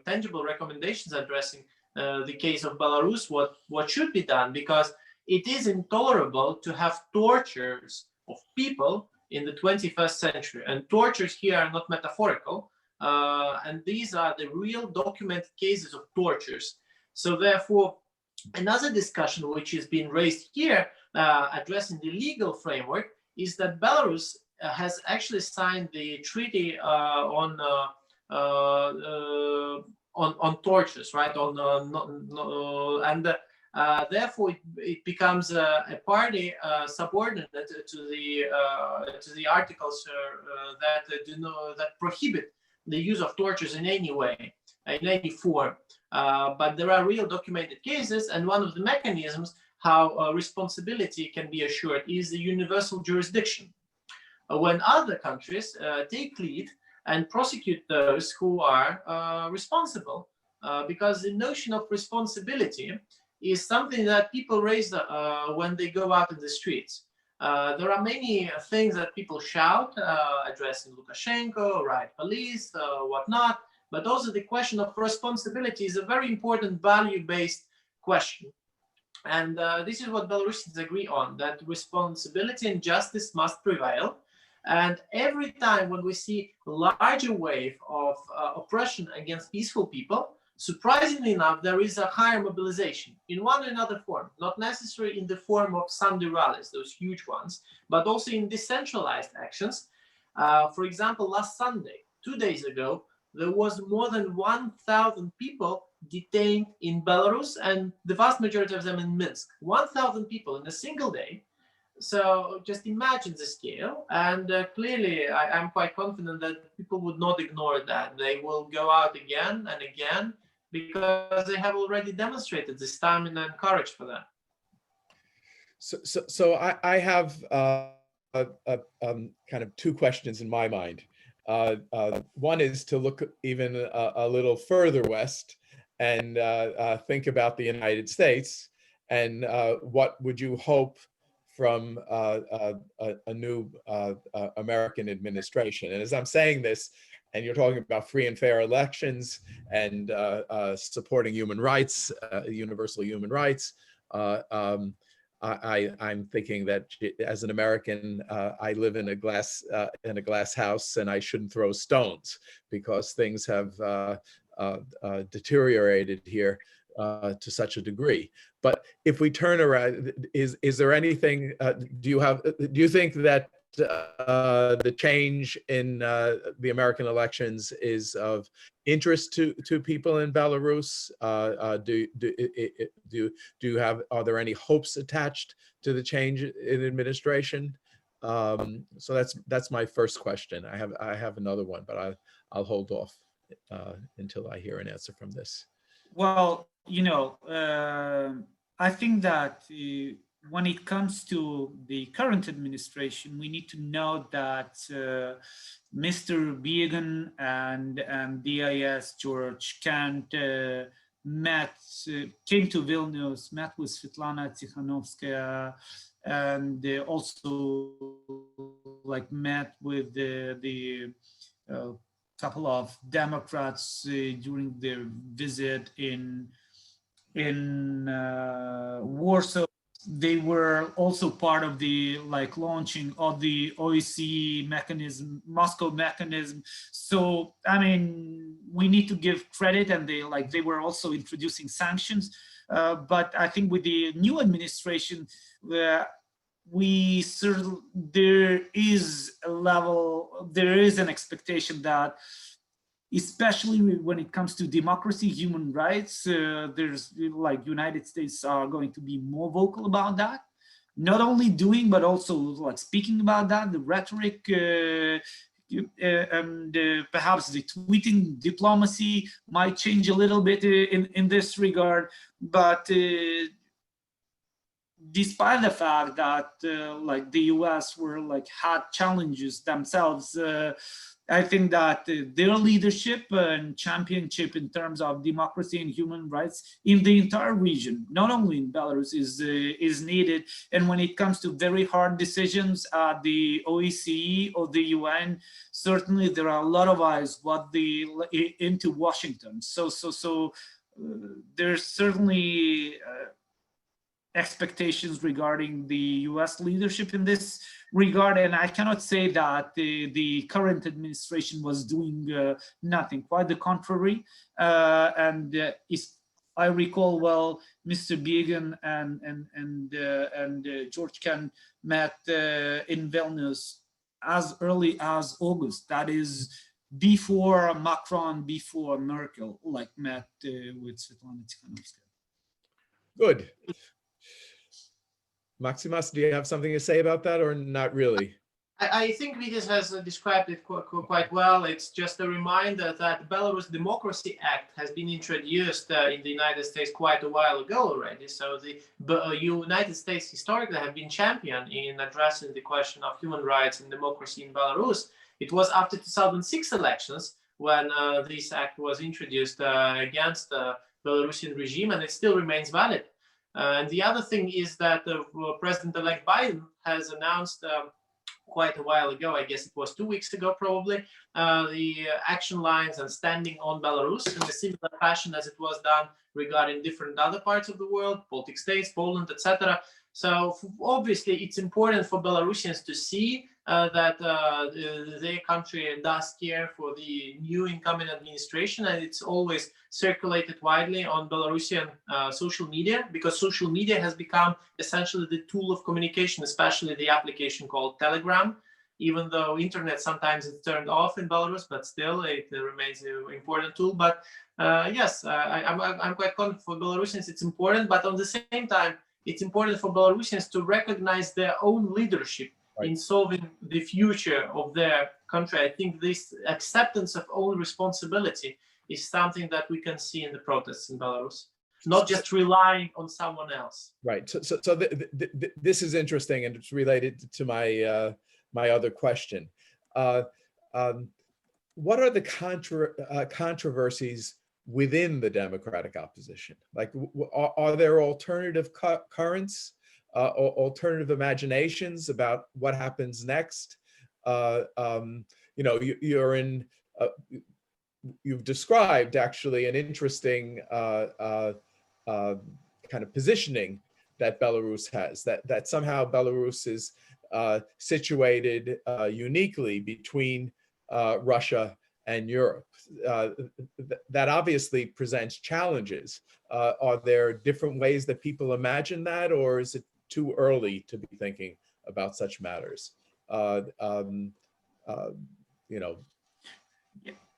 tangible recommendations addressing the case of Belarus, what should be done, because it is intolerable to have tortures of people in the 21st century. And tortures here are not metaphorical. And these are the real documented cases of tortures. So therefore, another discussion which is being raised here, addressing the legal framework, is that Belarus has actually signed the treaty on tortures, right? Therefore, it becomes a party subordinate to the articles that prohibit the use of tortures in any way, in any form. But there are real documented cases, and one of the mechanisms how responsibility can be assured is the universal jurisdiction. When other countries take lead and prosecute those who are responsible, because the notion of responsibility is something that people raise when they go out in the streets. There are many things that people shout, addressing Lukashenko, riot police, whatnot, but also the question of responsibility is a very important value-based question. And this is what Belarusians agree on, that responsibility and justice must prevail. And every time when we see a larger wave of oppression against peaceful people, surprisingly enough, there is a higher mobilization in one or another form, not necessarily in the form of Sunday rallies, those huge ones, but also in decentralized actions. For example, last Sunday, 2 days ago, there was more than 1,000 people detained in Belarus, and the vast majority of them in Minsk. 1,000 people in a single day. So just imagine the scale, and clearly I'm quite confident that people would not ignore that. They will go out again and again because they have already demonstrated the stamina and courage for that. So I have kind of two questions in my mind. One is to look even a little further west and think about the United States, and what would you hope from a new American administration? And as I'm saying this, and you're talking about free and fair elections and supporting human rights, universal human rights, I'm thinking that as an American, I live in a glass house, and I shouldn't throw stones because things have deteriorated here to such a degree. But if we turn around, is there anything? Do you think that the change in the American elections is of interest to people in Belarus? Are there any hopes attached to the change in administration? So that's my first question. I have another one, but I'll hold off until I hear an answer from this. Well, I think that when it comes to the current administration, we need to know that Mr. Biegun and DIS George Kant came to Vilnius, met with Svetlana Tikhanovskaya, and also met with the couple of Democrats during their visit in Warsaw. They were also part of the launching of the OEC mechanism, Moscow mechanism. So I mean, we need to give credit, and they were also introducing sanctions. But I think with the new administration, there is an expectation that, especially when it comes to democracy, human rights, there's United States are going to be more vocal about that. Not only doing, but also speaking about that. The rhetoric and perhaps the tweeting diplomacy might change a little bit in this regard. But despite the fact that the US were had challenges themselves, I think that their leadership and championship in terms of democracy and human rights in the entire region, not only in Belarus, is needed. And when it comes to very hard decisions at the OEC or the UN, certainly there are a lot of eyes into Washington. So there's certainly expectations regarding the US leadership in this regard, and I cannot say that the current administration was doing nothing. Quite the contrary. And I recall well, Mr. Biegun and George Kent met in Vilnius as early as August. That is before Macron, before Merkel, met with Svetlana Tikhanovskaya. Good. Maximas, do you have something to say about that, or not really? I think Vitas has described it quite well. It's just a reminder that the Belarus Democracy Act has been introduced in the United States quite a while ago already. So the United States historically have been champion in addressing the question of human rights and democracy in Belarus. It was after 2006 elections when this act was introduced against the Belarusian regime, and it still remains valid. And the other thing is that President-elect Biden has announced quite a while ago, I guess it was 2 weeks ago probably, the action lines and standing on Belarus in a similar fashion as it was done regarding different other parts of the world, Baltic states, Poland, etc. So obviously it's important for Belarusians to see that their country does care for the new incoming administration, and it's always circulated widely on Belarusian social media, because social media has become essentially the tool of communication, especially the application called Telegram. Even though internet sometimes is turned off in Belarus, but still it remains an important tool. But yes, I'm quite confident for Belarusians it's important, but at the same time, it's important for Belarusians to recognize their own leadership in solving the future of their country. I think this acceptance of own responsibility is something that we can see in the protests in Belarus, not just relying on someone else. Right. So this is interesting, and it's related to my my other question. What are the controversies within the democratic opposition? Like, are there alternative currents? Alternative imaginations about what happens next? You know, you've described actually an interesting kind of positioning that Belarus has, that somehow Belarus is situated uniquely between Russia and Europe. That obviously presents challenges. Are there different ways that people imagine that, or is it too early to be thinking about such matters? You know,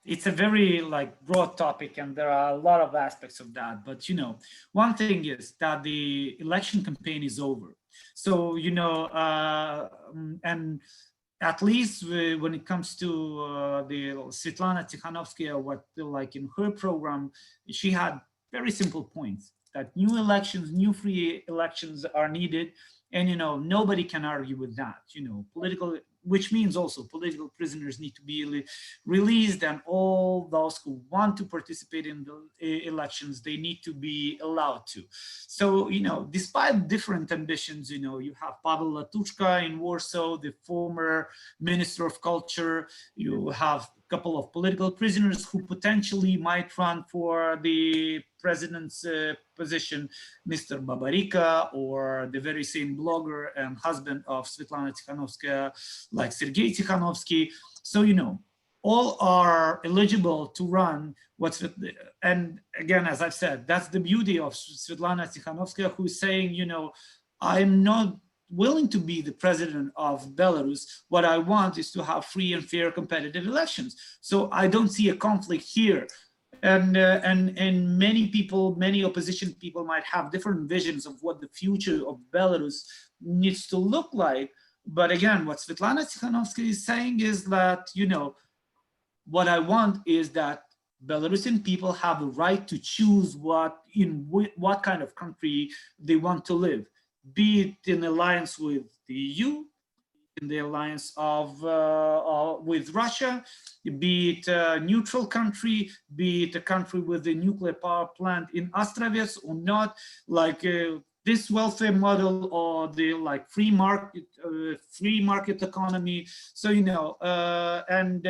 it's a very broad topic, and there are a lot of aspects of that. But you know, one thing is that the election campaign is over. So you know, and at least when it comes to the Svetlana Tikhanovskaya, what in her program, she had very simple points that new elections, new free elections are needed. And, you know, nobody can argue with that, you know, which means also political prisoners need to be released, and all those who want to participate in the elections, they need to be allowed to. So, you know, despite different ambitions, you know, you have Pavel Latushka in Warsaw, the former Minister of Culture. You have a couple of political prisoners who potentially might run for the president's position, Mr. Babarika, or the very same blogger and husband of Svetlana Tikhanovskaya, like Sergei Tikhanovsky. So, you know, all are eligible to run. And again, as I've said, that's the beauty of Svetlana Tikhanovskaya, who is saying, you know, I'm not willing to be the president of Belarus. What I want is to have free and fair competitive elections. So I don't see a conflict here. And many people, many opposition people might have different visions of what the future of Belarus needs to look like. But again, what Svetlana Tikhanovskaya is saying is that, you know, what I want is that Belarusian people have the right to choose what kind of country they want to live, be it in alliance with the EU, in the alliance with Russia, be it a neutral country, be it a country with a nuclear power plant in Astravets or not, like this welfare model, or the free market economy. So, you know, and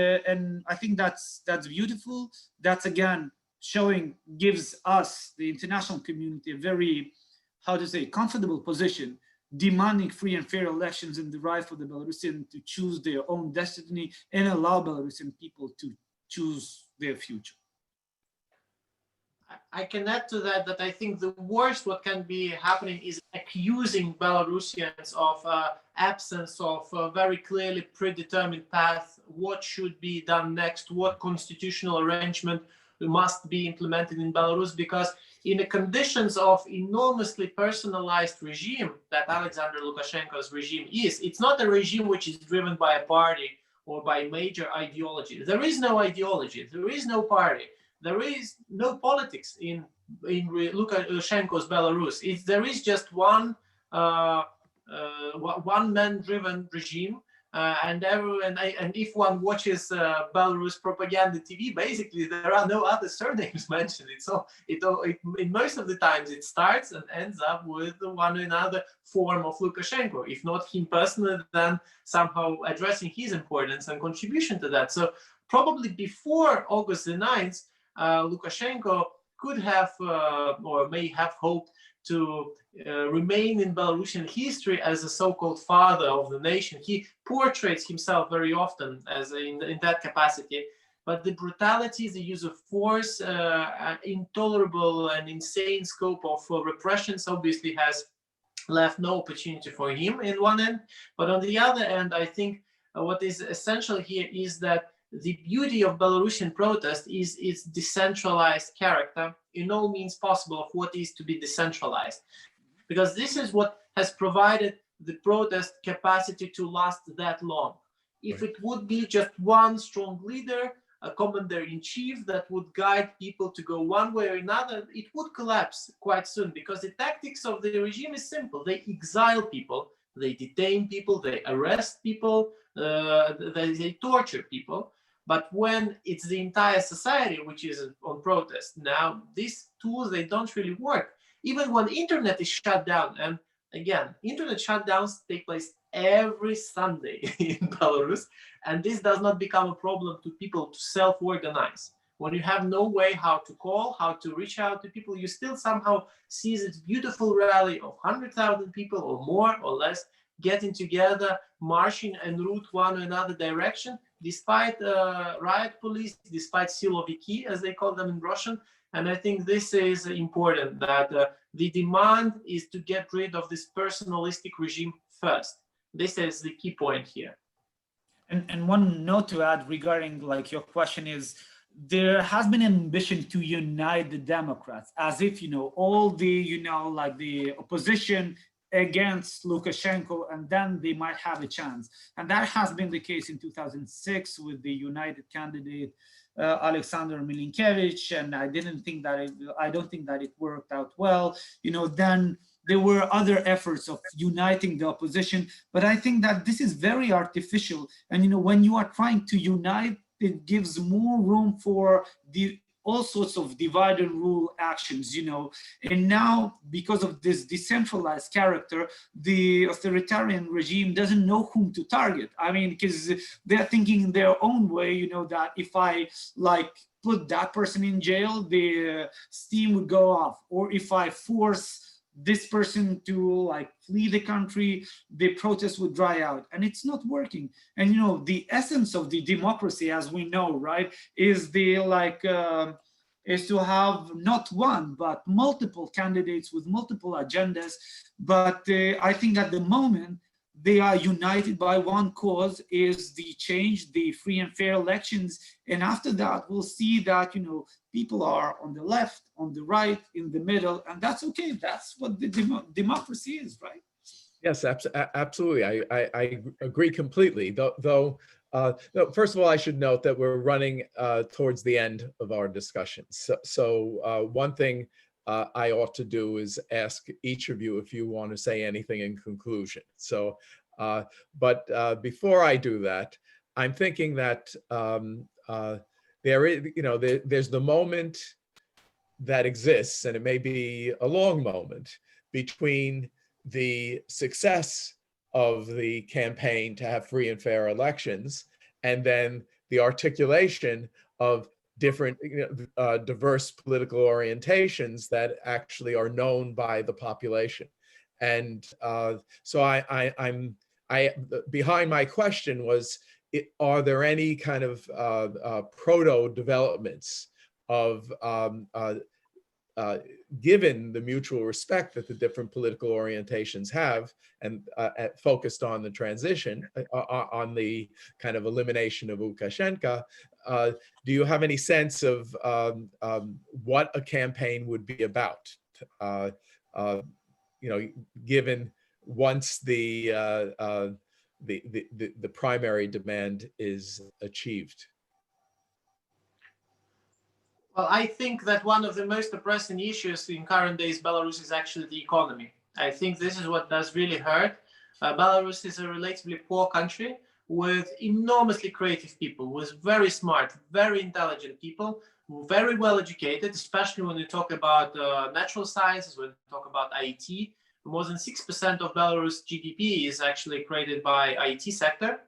I think that's beautiful. That's again gives us, the international community, a very, how to say, comfortable position, demanding free and fair elections and the right for the Belarusian to choose their own destiny and allow Belarusian people to choose their future. I can add to that I think the worst what can be happening is accusing Belarusians of absence of a very clearly predetermined path, what should be done next, what constitutional arrangement must be implemented in Belarus, because in the conditions of enormously personalized regime that Alexander Lukashenko's regime is, it's not a regime which is driven by a party or by major ideology. There is no ideology, there is no party, there is no politics in Lukashenko's Belarus. There is just one man-driven regime and if one watches Belarus propaganda TV, basically there are no other surnames mentioned. In most of the times it starts and ends up with one or another form of Lukashenko, if not him personally, then somehow addressing his importance and contribution to that. So probably before August the 9th, Lukashenko could have or may have hoped to remain in Belarusian history as a so-called father of the nation. He portrays himself very often as in that capacity, but the brutality, the use of force, intolerable and insane scope of repressions obviously has left no opportunity for him in one end. But on the other end, I think what is essential here is that the beauty of Belarusian protest is its decentralized character, in no means possible of what is to be decentralized. Because this is what has provided the protest capacity to last that long. If it would be just one strong leader, a commander-in-chief that would guide people to go one way or another, it would collapse quite soon, because the tactics of the regime is simple. They exile people, they detain people, they arrest people, they torture people. But when it's the entire society which is on protest, now these tools, they don't really work. Even when internet is shut down, and again, internet shutdowns take place every Sunday in Belarus, and this does not become a problem to people to self-organize. When you have no way how to call, how to reach out to people, you still somehow see this beautiful rally of 100,000 people or more or less getting together, marching en route one or another direction, despite riot police, despite siloviki, as they call them in Russian. And I think this is important, that the demand is to get rid of this personalistic regime first. This is the key point here. And one note to add regarding like your question is, there has been an ambition to unite the Democrats, as if, all the, like the opposition against Lukashenko, and then they might have a chance. And that has been the case in 2006 with the united candidate Alexander Milinkevich, and I don't think that it worked out well. Then there were other efforts of uniting the opposition, but I think that this is very artificial. And when you are trying to unite, it gives more room for all sorts of divide and rule actions, and now because of this decentralized character, the authoritarian regime doesn't know whom to target. I mean, because they're thinking in their own way, that if I put that person in jail, the steam would go off, or if I force this person to flee the country, the protest would dry out, and it's not working. And the essence of the democracy, as we know, right, is is to have not one but multiple candidates with multiple agendas. But I think at the moment they are united by one cause, is the change, the free and fair elections. And after that, we'll see that, people are on the left, on the right, in the middle, and that's okay. That's what the democracy is, right? Yes, absolutely. I agree completely. Though, first of all, I should note that we're running towards the end of our discussion. So one thing I ought to do is ask each of you if you want to say anything in conclusion. So, but before I do that, I'm thinking that there is, there's the moment that exists, and it may be a long moment, between the success of the campaign to have free and fair elections, and then the articulation of different diverse political orientations that actually are known by the population. And so I'm behind my question was, are there any kind of proto developments of given the mutual respect that the different political orientations have, and focused on the transition, on the kind of elimination of Lukashenko, do you have any sense of what a campaign would be about? Given once the primary demand is achieved. Well, I think that one of the most pressing issues in current days Belarus is actually the economy. I think this is what does really hurt. Belarus is a relatively poor country with enormously creative people, with very smart, very intelligent people, very well educated, especially when you talk about natural sciences, when you talk about IT. More than 6% of Belarus GDP is actually created by IT sector.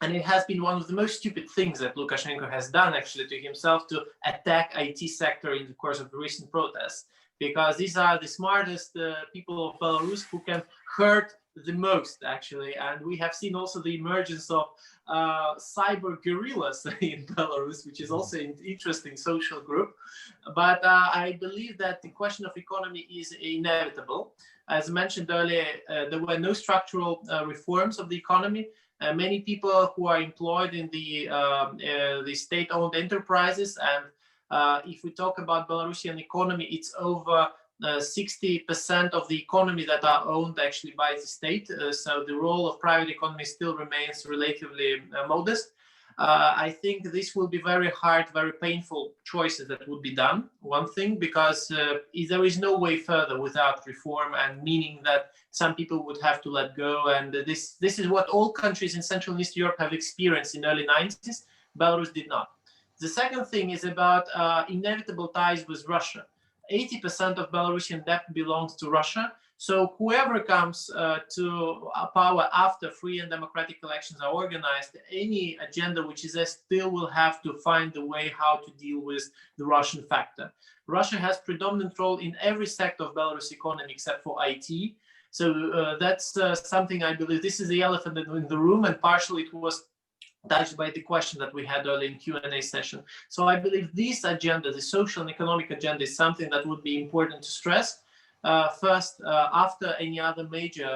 And it has been one of the most stupid things that Lukashenko has done actually to himself, to attack IT sector in the course of the recent protests, because these are the smartest people of Belarus who can hurt the most actually. And we have seen also the emergence of cyber guerrillas in Belarus, which is also an interesting social group. But I believe that the question of economy is inevitable. As mentioned earlier, there were no structural reforms of the economy. Many people who are employed in the state-owned enterprises, and if we talk about Belarusian economy, it's over 60% of the economy that are owned actually by the state. So the role of private economy still remains relatively modest. I think this will be very hard, very painful choices that would be done. One thing, because there is no way further without reform, and meaning that some people would have to let go. And this is what all countries in Central and Eastern Europe have experienced in the early 90s. Belarus did not. The second thing is about inevitable ties with Russia. 80% of Belarusian debt belongs to Russia. So whoever comes to power after free and democratic elections are organized, any agenda which is there still will have to find a way how to deal with the Russian factor. Russia has predominant role in every sector of Belarus economy except for IT. So that's something I believe, this is the elephant in the room, and partially it was touched by the question that we had earlier in Q&A session. So I believe this agenda, the social and economic agenda, is something that would be important to stress. First, after any other major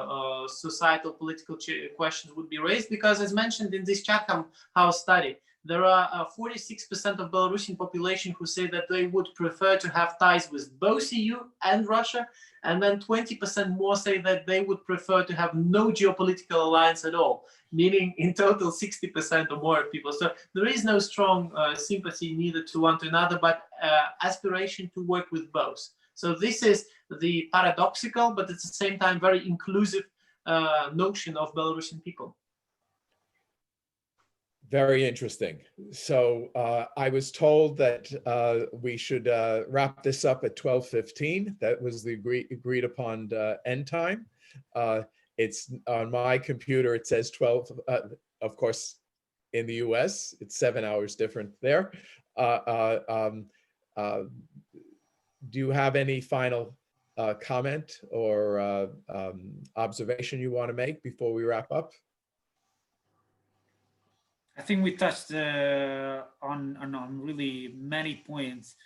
societal political questions would be raised, because as mentioned in this Chatham House study, there are 46% of Belarusian population who say that they would prefer to have ties with both EU and Russia, and then 20% more say that they would prefer to have no geopolitical alliance at all, meaning in total 60% or more of people. So there is no strong sympathy neither to one to another, but aspiration to work with both. So this is the paradoxical, but at the same time very inclusive notion of Belarusian people. Very interesting. So I was told that we should wrap this up at 12:15. That was the agreed upon end time. It's on my computer, it says 12, of course, in the US, it's 7 hours different there. Do you have any final comment or observation you want to make before we wrap up? I think we touched on really many points.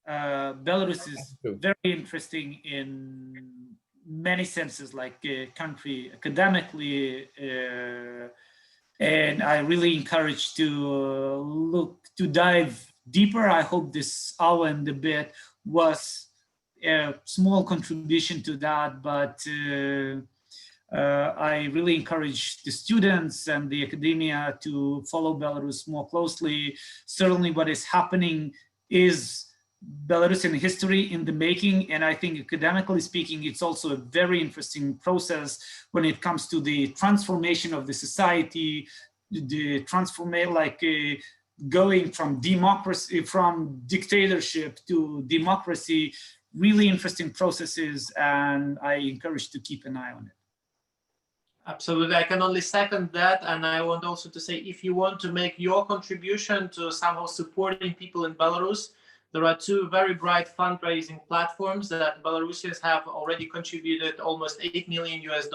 Belarus is very interesting in many senses, like country academically, and I really encourage to dive deeper. I hope this hour and debate was a small contribution to that, but I really encourage the students and the academia to follow Belarus more closely. Certainly what is happening is Belarusian history in the making, and I think academically speaking, it's also a very interesting process when it comes to the transformation of the society, the transformation, like going from democracy, from dictatorship to democracy, really interesting processes, and I encourage to keep an eye on it. Absolutely, I can only second that, and I want also to say, if you want to make your contribution to somehow supporting people in Belarus, there are two very bright fundraising platforms that Belarusians have already contributed almost $8 million US.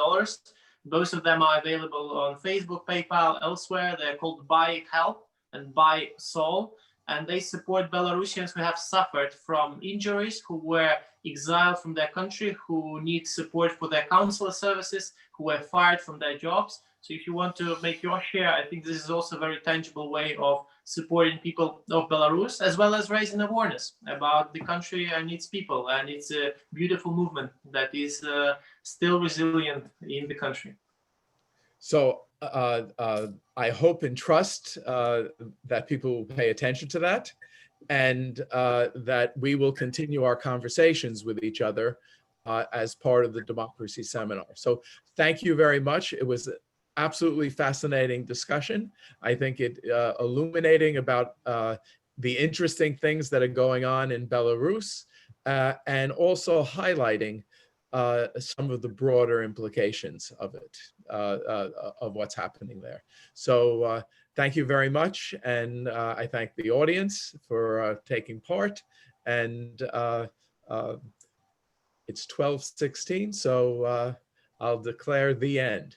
Both of them are available on Facebook, PayPal, elsewhere. They're called Buy Help and Buy Soul, and they support Belarusians who have suffered from injuries, who were exiled from their country, who need support for their consular services, who were fired from their jobs. So if you want to make your share, I think this is also a very tangible way of supporting people of Belarus, as well as raising awareness about the country and its people. And it's a beautiful movement that is still resilient in the country. So I hope and trust that people will pay attention to that, and that we will continue our conversations with each other as part of the Democracy Seminar. So thank you very much. It was absolutely fascinating discussion. I think it illuminating about the interesting things that are going on in Belarus, and also highlighting some of the broader implications of it, of what's happening there. So thank you very much. And I thank the audience for taking part. And it's 12:16, so I'll declare the end.